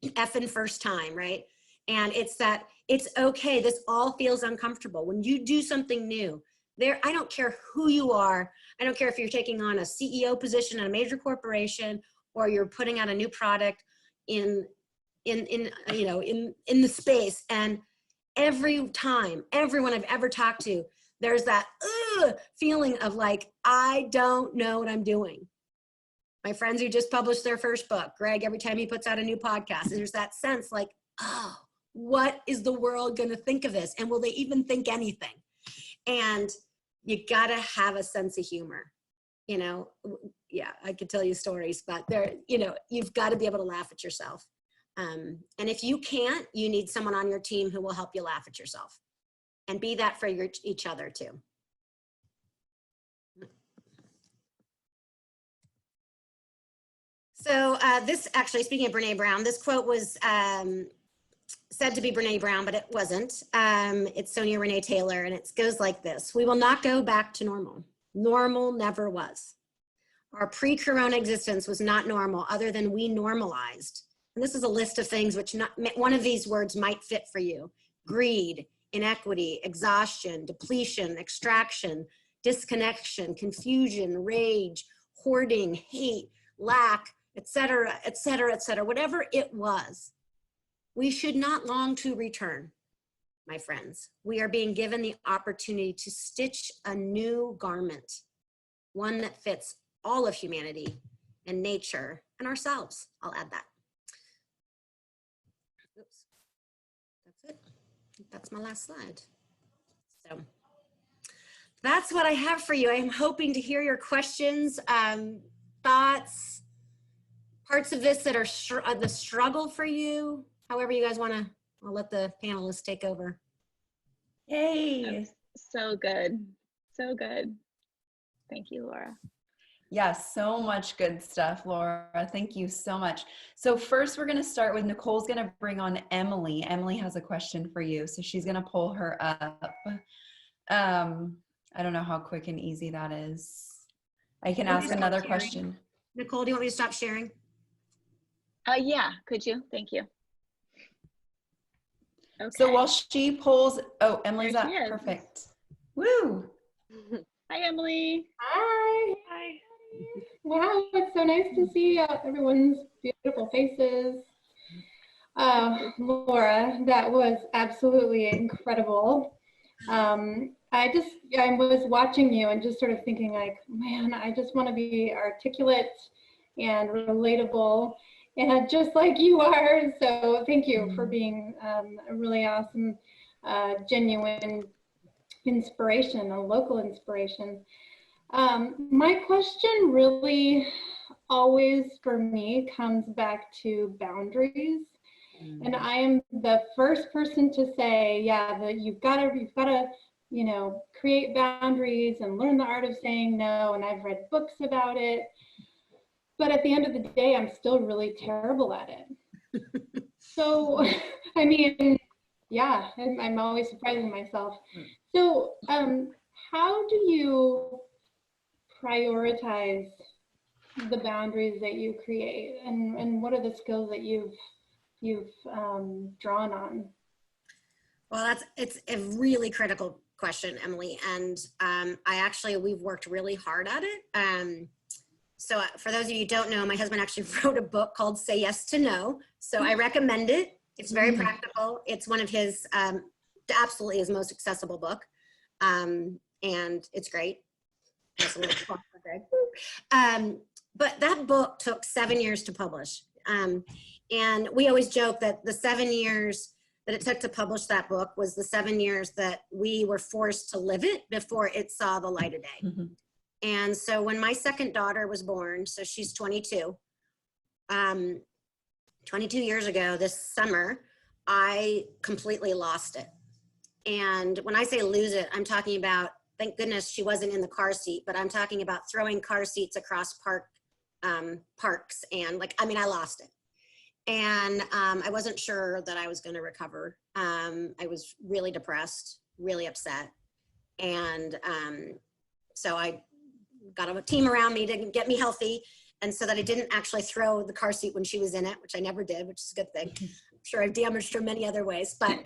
effing first time, right? And it's that it's okay. This all feels uncomfortable. When you do something new, I don't care who you are. I don't care if you're taking on a CEO position in a major corporation, or you're putting out a new product in the space. And every time, everyone I've ever talked to, there's that feeling of like, I don't know what I'm doing. My friends who just published their first book, Greg, every time he puts out a new podcast, there's that sense like, oh, what is the world going to think of this? And will they even think anything? And you got to have a sense of humor. Yeah, I could tell you stories, but you've got to be able to laugh at yourself. And if you can't, you need someone on your team who will help you laugh at yourself, and be that for each other too. So this actually, speaking of Brene Brown, this quote was said to be Brene Brown, but it wasn't. It's Sonia Renee Taylor, and it goes like this: "We will not go back to normal. Normal never was. Our pre-corona existence was not normal, other than we normalized." And this is a list of things which one of these words might fit for you: greed, inequity, exhaustion, depletion, extraction, disconnection, confusion, rage, hoarding, hate, lack, etc., etc., etc. Whatever it was, we should not long to return, my friends. We are being given the opportunity to stitch a new garment, one that fits all of humanity and nature and ourselves. I'll add that. Oops. That's it. That's my last slide. So that's what I have for you. I am hoping to hear your questions, thoughts, parts of this that are the struggle for you. However you guys want to, I'll let the panelists take over. Yay. So good. So good. Thank you, Laura. Yes, so much good stuff, Laura. Thank you so much. So first we're going to start with Nicole's going to bring on Emily. Emily has a question for you. So she's going to pull her up. I don't know how quick and easy that is. I can ask another question. Nicole, do you want me to stop sharing? Yeah, could you? Thank you. Okay. So while she pulls, oh, Emily's up. Perfect. Woo. Hi, Emily. Hi. Hi. Wow, it's so nice to see everyone's beautiful faces. Laura, that was absolutely incredible. I was watching you and just sort of thinking like, man, I just want to be articulate and relatable, and just like you are. So thank you for being a really awesome, genuine inspiration, a local inspiration. My question really always for me comes back to boundaries. And I am the first person to say, yeah, that you've got to, create boundaries and learn the art of saying no. And I've read books about it. But at the end of the day, I'm still really terrible at it. So, I mean, yeah, I'm always surprising myself. So, how do you prioritize the boundaries that you create, and what are the skills that you've drawn on? Well, it's a really critical question, Emily, and we've worked really hard at it. So for those of you who don't know, my husband actually wrote a book called Say Yes to No. So I recommend it. It's very practical. It's one of his, absolutely his most accessible book. And it's great. But that book took 7 years to publish. And we always joke that the 7 years that it took to publish that book was the 7 years that we were forced to live it before it saw the light of day. And so when my second daughter was born, so she's 22, 22 years ago this summer, I completely lost it. And when I say lose it, I'm talking about, thank goodness she wasn't in the car seat, but I'm talking about throwing car seats across parks. And I lost it. And I wasn't sure that I was going to recover. I was really depressed, really upset. And so I got a team around me to get me healthy. And so that I didn't actually throw the car seat when she was in it, which I never did, which is a good thing. I'm sure I've damaged her many other ways. But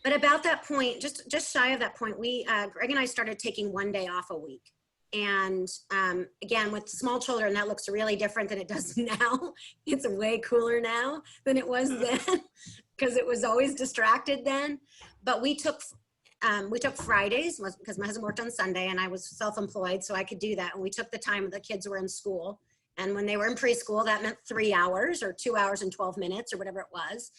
about that point, just shy of that point, Greg and I started taking one day off a week. And again, with small children, that looks really different than it does now. It's way cooler now than it was then, because it was always distracted then. But we took Fridays because my husband worked on Sunday and I was self-employed, so I could do that. And we took the time the kids were in school. And when they were in preschool, that meant 3 hours or 2 hours and 12 minutes or whatever it was.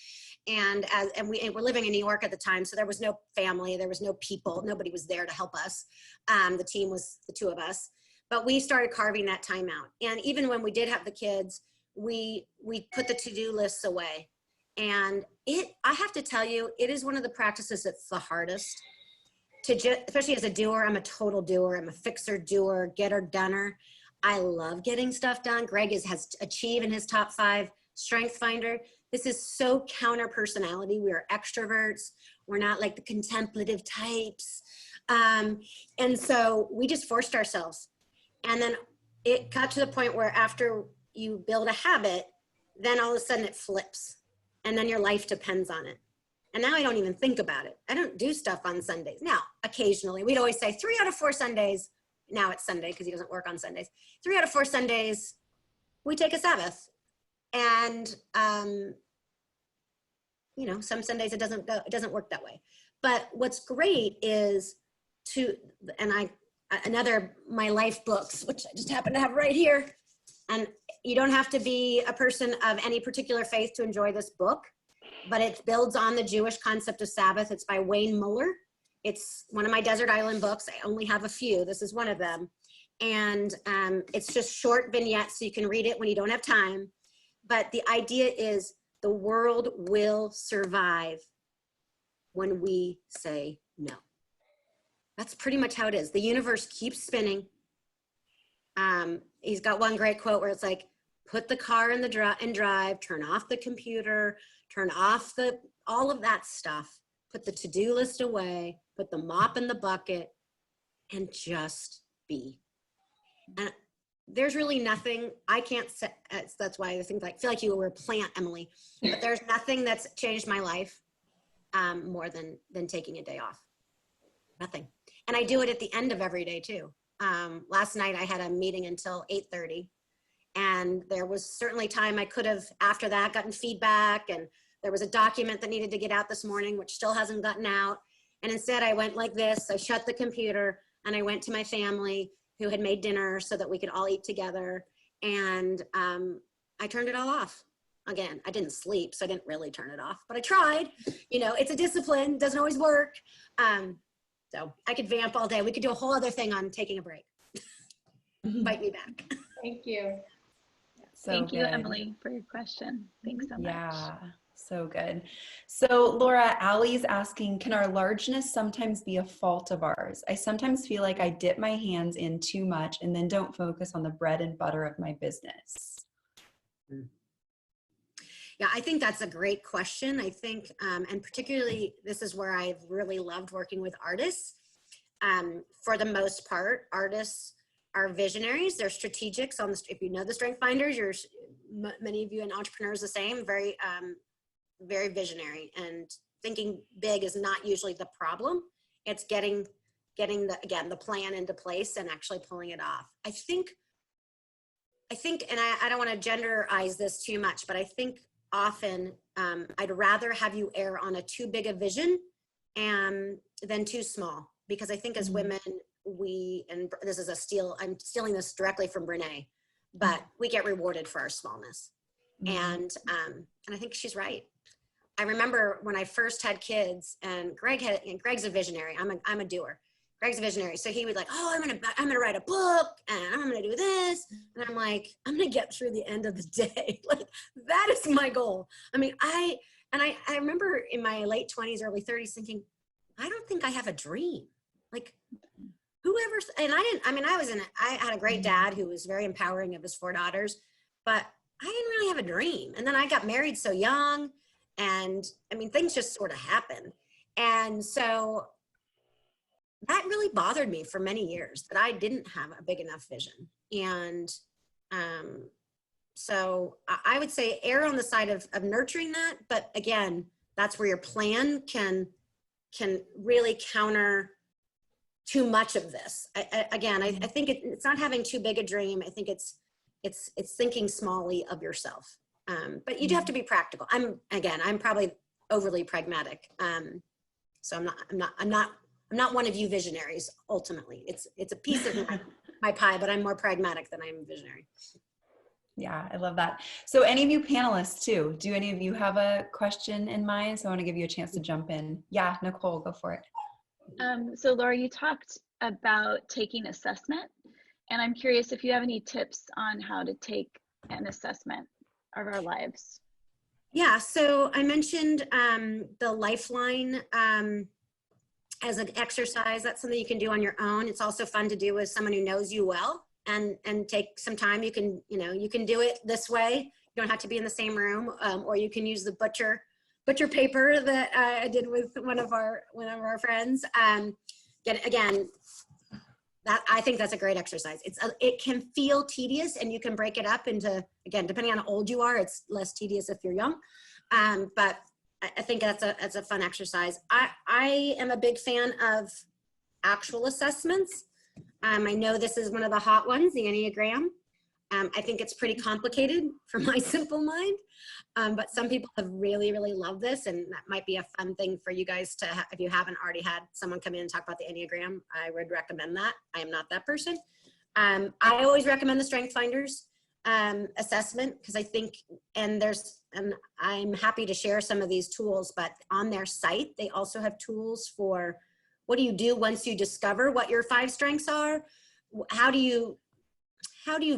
And we were living in New York at the time, so there was no family, there was no people, nobody was there to help us. The team was the two of us, but we started carving that time out. And even when we did have the kids, we put the to-do lists away. And I have to tell you, it is one of the practices that's the hardest especially as a doer. I'm a total doer. I'm a fixer, doer, getter, doner. I love getting stuff done. Greg has achieved in his top 5 strength finder. This is so counter personality. We are extroverts. We're not like the contemplative types. And so we just forced ourselves. And then it got to the point where after you build a habit, then all of a sudden it flips. And then your life depends on it. And now I don't even think about it. I don't do stuff on Sundays. Now, occasionally, we'd always say 3 out of 4 Sundays. Now it's Sunday because he doesn't work on Sundays. 3 out of 4 Sundays, we take a Sabbath. And, you know, some Sundays it doesn't work that way. But what's great is my life books, which I just happen to have right here. And you don't have to be a person of any particular faith to enjoy this book, but it builds on the Jewish concept of Sabbath. It's by Wayne Muller. It's one of my desert island books. I only have a few. This is one of them. And it's just short vignettes so you can read it when you don't have time. But the idea is the world will survive when we say no. That's pretty much how it is. The universe keeps spinning. He's got one great quote where it's like, put the car in drive, turn off the computer, turn off all of that stuff, put the to-do list away, put the mop in the bucket, and just be. And there's really nothing I can't say. That's why I feel like you were a plant, Emily. But there's nothing that's changed my life more than taking a day off. Nothing. And I do it at the end of every day too. Last night I had a meeting until 8:30, and there was certainly time I could have after that gotten feedback, and there was a document that needed to get out this morning which still hasn't gotten out. And instead I went like this. I shut the computer and I went to my family who had made dinner so that we could all eat together. And I turned it all off. Again, I didn't sleep, so I didn't really turn it off, but I tried. You know, it's a discipline, doesn't always work. So I could vamp all day. We could do a whole other thing on taking a break. Invite me back. Thank you. So Thank you, good. Emily, for your question. Thanks so much. Yeah, so good. So Laura, Allie's asking, can our largeness sometimes be a fault of ours? I sometimes feel like I dip my hands in too much and then don't focus on the bread and butter of my business. Yeah, I think that's a great question. I think, and particularly this is where I've really loved working with artists. For the most part, artists are visionaries. They're strategics. If you know the Strength Finders, many of you and entrepreneurs the same, very, very visionary. And thinking big is not usually the problem. It's getting the plan into place and actually pulling it off. I think, and I don't want to genderize this too much, but I think often I'd rather have you err on a too big a vision than too small, because I think as women, and this is I'm stealing this directly from Brene, but we get rewarded for our smallness. And I think she's right. I remember when I first had kids, and Greg's a visionary. I'm a doer. Greg's a visionary. So he would like, oh, I'm gonna write a book and I'm gonna do this. And I'm like, I'm gonna get through the end of the day. Like, that is my goal. I mean, I remember in my late 20s, early 30s thinking, I don't think I have a dream. Like, I had a great dad who was very empowering of his 4 daughters, but I didn't really have a dream. And then I got married so young, and I mean, things just sort of happened. And so that really bothered me for many years, that I didn't have a big enough vision. And so I would say err on the side of nurturing that. But again, that's where your plan can really counter too much of this. I think it's not having too big a dream. I think it's thinking smallly of yourself. But you do have to be practical. I'm probably overly pragmatic. So I'm not one of you visionaries. Ultimately, it's a piece of my pie, but I'm more pragmatic than I'm visionary. Yeah, I love that. So any of you panelists too, do any of you have a question in mind? So I want to give you a chance to jump in. Yeah, Nicole, go for it. So Laura, you talked about taking assessment, and I'm curious if you have any tips on how to take an assessment of our lives. Yeah, so I mentioned the Lifeline as an exercise. That's something you can do on your own. It's also fun to do with someone who knows you well, and take some time. You can do it this way. You don't have to be in the same room, or you can use the butcher paper that I did with one of our friends. Again, that I think that's a great exercise. It can feel tedious, and you can break it up into, again, depending on how old you are, it's less tedious if you're young. But I think that's a fun exercise. I am a big fan of actual assessments. I know this is one of the hot ones, the Enneagram. I think it's pretty complicated for my simple mind, but some people have really, really loved this, and that might be a fun thing for you guys to have. If you haven't already had someone come in and talk about the Enneagram, I would recommend that. I am not that person. I always recommend the Strength Finders assessment, because I think, and I'm happy to share some of these tools, but on their site, they also have tools for what do you do once you discover what your 5 strengths are? How do you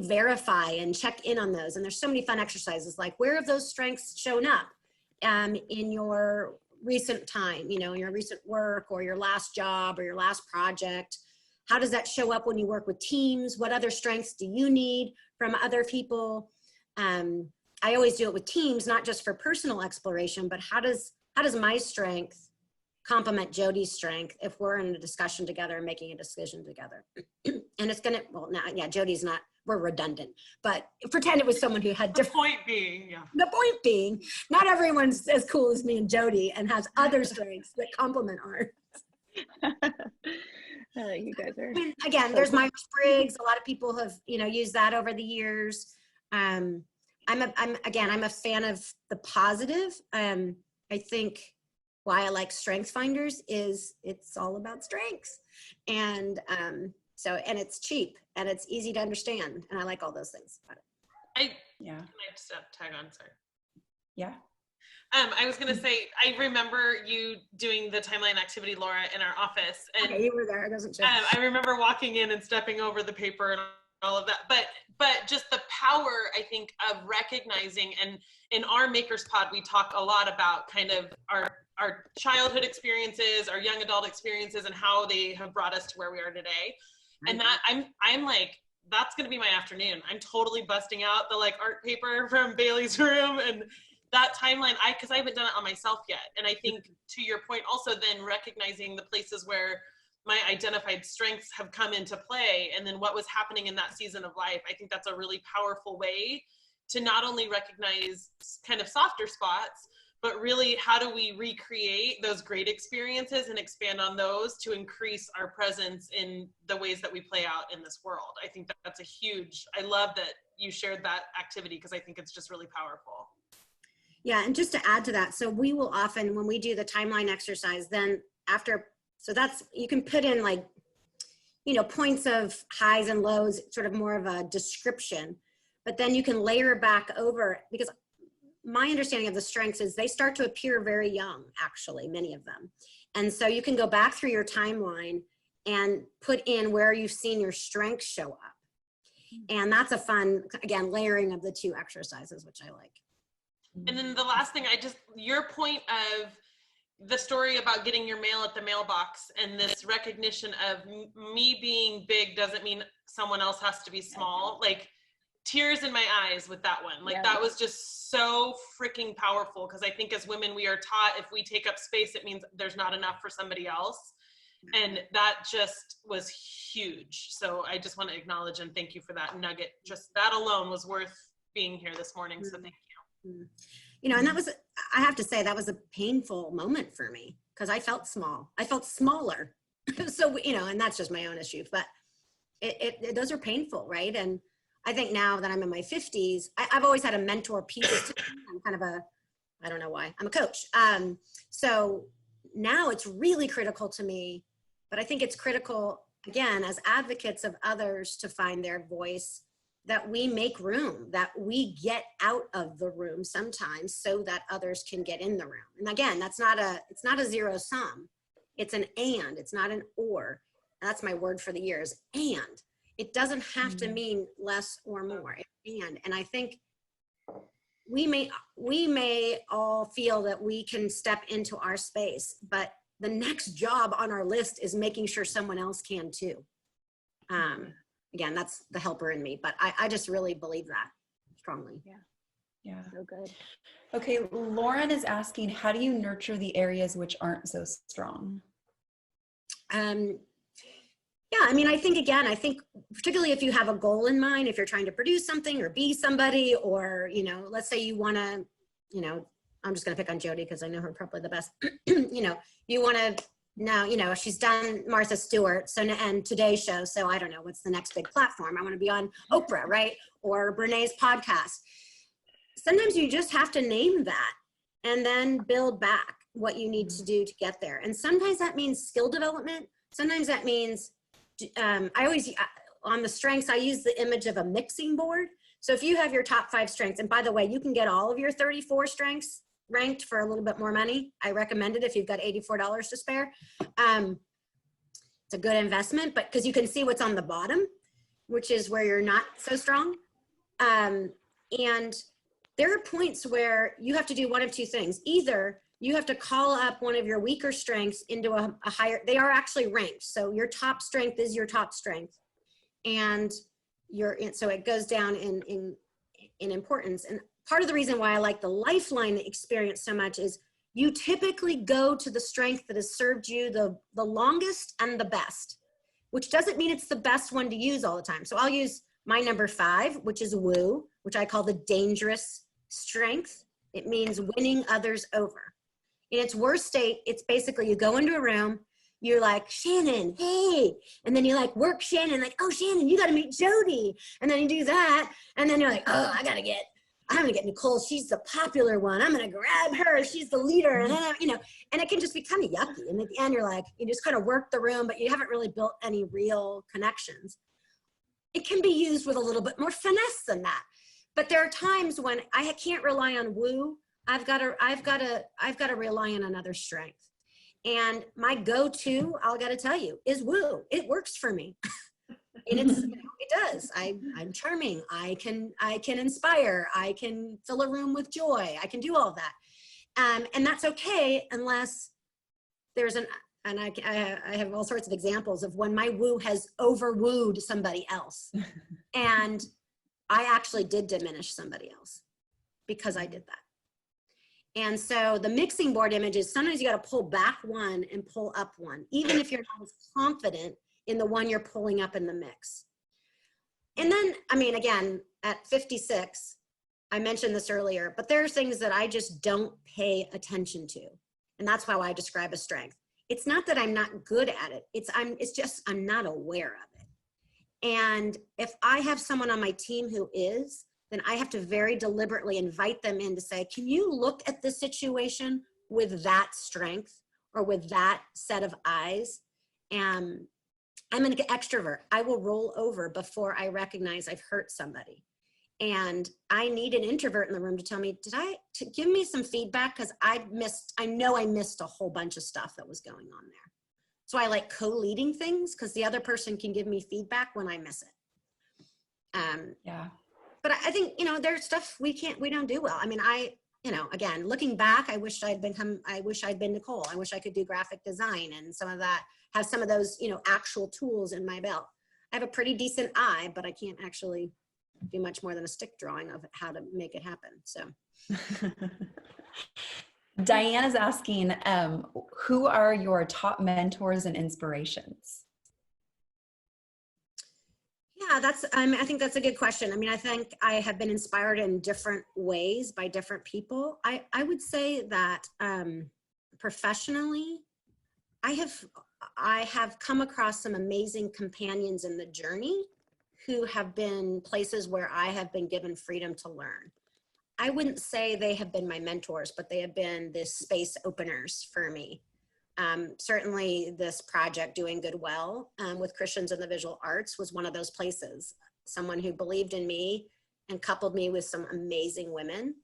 verify and check in on those? And there's so many fun exercises, like where have those strengths shown up in your recent time, in your recent work or your last job or your last project? How does that show up when you work with teams? What other strengths do you need from other people? I always do it with teams, not just for personal exploration, but how does my strength complement Jody's strength if we're in a discussion together and making a decision together? And it's gonna, Jody's not, we're redundant, but pretend it was someone who had different. The point being, not everyone's as cool as me and Jody and has other strengths that complement ours. You guys are. Again, there's Myers-Briggs. A lot of people have, used that over the years. I'm a fan of the positive. I think why I like Strength Finders is it's all about strengths. And and it's cheap and it's easy to understand. And I like all those things about it. Can I just tag on, sorry. Yeah. I was going to say, I remember you doing the timeline activity, Laura, in our office. And okay, you were there. I wasn't sure. I remember walking in and stepping over the paper and all of that. But just the power, I think, of recognizing, and in our Makers Pod, we talk a lot about kind of our childhood experiences, our young adult experiences, and how they have brought us to where we are today. And that I'm like, that's going to be my afternoon. I'm totally busting out the art paper from Bailey's room and that timeline, because I haven't done it on myself yet. And I think, to your point, also then recognizing the places where my identified strengths have come into play, and then what was happening in that season of life. I think that's a really powerful way to not only recognize kind of softer spots, but really how do we recreate those great experiences and expand on those to increase our presence in the ways that we play out in this world. I think that's a huge, I love that you shared that activity, because I think it's just really powerful. Yeah, and just to add to that, so we will often, when we do the timeline exercise, then after, so that's, you can put in points of highs and lows, sort of more of a description, but then you can layer back over, because my understanding of the strengths is they start to appear very young, actually, many of them. And so you can go back through your timeline and put in where you've seen your strengths show up. And that's a fun, again, layering of the 2 exercises, which I like. And then the last thing, your point of the story about getting your mail at the mailbox, and this recognition of me being big doesn't mean someone else has to be small. tears in my eyes with that one. Like, Yeah. that was just so freaking powerful, because I think as women, we are taught if we take up space, it means there's not enough for somebody else. And that just was huge. So I just want to acknowledge and thank you for that nugget. Just that alone was worth being here this morning. So thank you. You know, and that was, I have to say, that was a painful moment for me, because I felt small. I felt smaller. So, you know, and that's just my own issue, but those are painful, right? And I think now that I'm in my 50s, I've always had a mentor piece to me. I'm kind of I don't know why, I'm a coach. So now it's really critical to me, but I think it's critical, again, as advocates of others, to find their voice, that we make room, that we get out of the room sometimes so that others can get in the room. And again, it's not a zero sum. It's an and, it's not an or. And that's my word for the year is and. It doesn't have to mean less or more. And I think we may all feel that we can step into our space, but the next job on our list is making sure someone else can too. Again, that's the helper in me, but I just really believe that strongly. Yeah. So good. Okay, Lauren is asking, how do you nurture the areas which aren't so strong? Yeah, I mean, I think particularly if you have a goal in mind, if you're trying to produce something or be somebody, or, you know, let's say you want to, you know, I'm just going to pick on Jody because I know her probably the best. You know, you want to now, you know, she's done Martha Stewart and Today's Show. So I don't know, what's the next big platform? I want to be on Oprah, right? Or Brené's podcast. Sometimes you just have to name that and then build back what you need to do to get there. And sometimes that means skill development. Sometimes that means, I always, on the strengths, I use the image of a mixing board. So if you have your top 5 strengths, and by the way, you can get all of your 34 strengths ranked for a little bit more money. I recommend it if you've got $84 to spare. It's a good investment, but because you can see what's on the bottom, which is where you're not so strong. And there are points where you have to do one of two things. Either you have to call up one of your weaker strengths into a higher, they are actually ranked. So your top strength is your top strength. And so it goes down in importance. And part of the reason why I like the Lifeline experience so much is you typically go to the strength that has served you the longest and the best, which doesn't mean it's the best one to use all the time. So I'll use my number 5, which is woo, which I call the dangerous strength. It means winning others over. In its worst state, it's basically you go into a room, you're like, Shannon, hey. And then you like work Shannon, like, oh, Shannon, you got to meet Jody. And then you do that. And then you're like, oh, I'm going to get Nicole. She's the popular one. I'm going to grab her. She's the leader. And then, you know, and it can just be kind of yucky. And at the end, you're like, you just kind of work the room, but you haven't really built any real connections. It can be used with a little bit more finesse than that. But there are times when I can't rely on woo. I've got to rely on another strength. And my go-to, I'll got to tell you, is woo. It works for me. And it's, you know, it does. I'm charming. I can inspire. I can fill a room with joy. I can do all of that. And that's okay unless there's and I have all sorts of examples of when my woo has over-wooed somebody else. And I actually did diminish somebody else because I did that. And so the mixing board image is sometimes you got to pull back one and pull up one, even if you're not as confident in the one you're pulling up in the mix. And then, I mean, again, at 56, I mentioned this earlier, but there are things that I just don't pay attention to. And that's how I describe a strength. It's not that I'm not good at it. It's just, I'm not aware of it. And if I have someone on my team who is, then I have to very deliberately invite them in to say, can you look at the situation with that strength or with that set of eyes? And I'm an extrovert. I will roll over before I recognize I've hurt somebody. And I need an introvert in the room to tell me, to give me some feedback, because I know I missed a whole bunch of stuff that was going on there. So I like co-leading things because the other person can give me feedback when I miss it. Yeah. But I think, you know, there's stuff we don't do well. I mean, again, looking back, I wish I'd been Nicole. I wish I could do graphic design and have some of those, you know, actual tools in my belt. I have a pretty decent eye, but I can't actually do much more than a stick drawing of how to make it happen. So. Diane is asking, who are your top mentors and inspirations? Yeah, I think that's a good question. I mean, I think I have been inspired in different ways by different people. I would say that professionally, I have come across some amazing companions in the journey who have been places where I have been given freedom to learn. I wouldn't say they have been my mentors, but they have been the space openers for me. Certainly this project, Doing Good Well, with Christians in the Visual Arts, was one of those places. Someone who believed in me and coupled me with some amazing women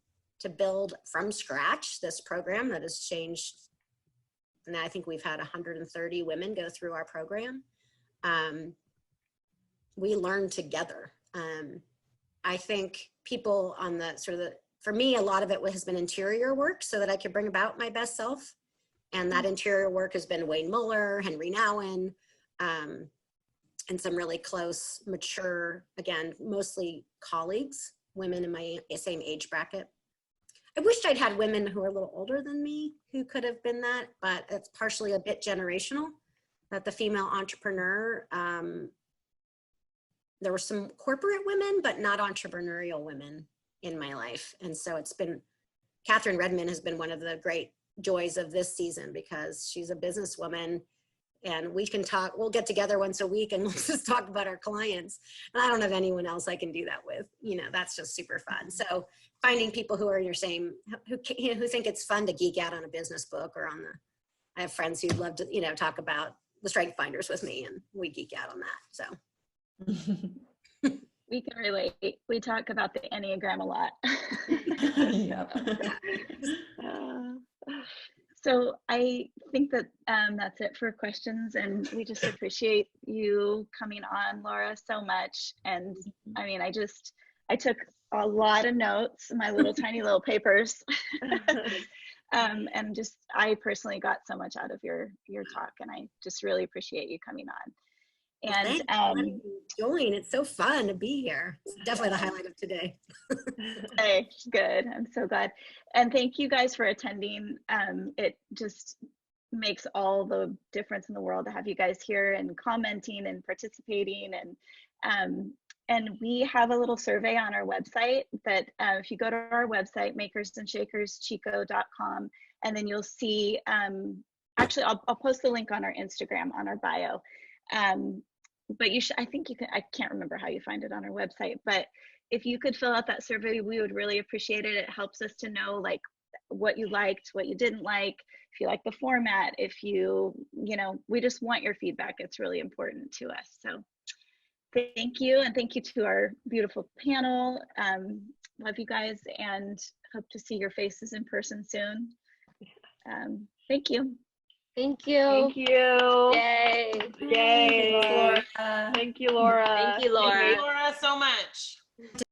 to build from scratch this program that has changed. And I think we've had 130 women go through our program. We learn together. I think people on the for me, a lot of it has been interior work so that I could bring about my best self. And that interior work has been Wayne Muller, Henry Nouwen, and some really close, mature, again, mostly colleagues, women in my same age bracket. I wished I'd had women who are a little older than me who could have been that, but it's partially a bit generational, that the female entrepreneur, there were some corporate women, but not entrepreneurial women in my life. And so it's been, Catherine Redmond has been one of the great joys of this season because she's a businesswoman and we can talk, we'll get together once a week and we'll just talk about our clients. And I don't have anyone else I can do that with, that's just super fun. So finding people who are in your same, who think it's fun to geek out on a business book or I have friends who love to, talk about the Strength Finders with me and we geek out on that, so. We can relate. We talk about the Enneagram a lot. Yep. So I think that that's it for questions, and we just appreciate you coming on, Laura, so much. And I mean, I took a lot of notes, my little tiny little papers, and I personally got so much out of your talk, and I just really appreciate you coming on. And join. It's so fun to be here. It's definitely the highlight of today. Hey, good. I'm so glad. And thank you guys for attending. It just makes all the difference in the world to have you guys here and commenting and participating. And we have a little survey on our website that if you go to our website, makersandShakersChico.com, and then you'll see, actually, I'll post the link on our Instagram, on our bio. But I think you can, I can't remember how you find it on our website, but if you could fill out that survey, we would really appreciate it. It helps us to know like what you liked, what you didn't like, if you like the format, if we just want your feedback. It's really important to us. So thank you. And thank you to our beautiful panel. Love you guys and hope to see your faces in person soon. Thank you. Thank you. Thank you. Yay. Yay. Laura. Thank you, Laura. Thank you, Laura. Thank you, Laura, so much.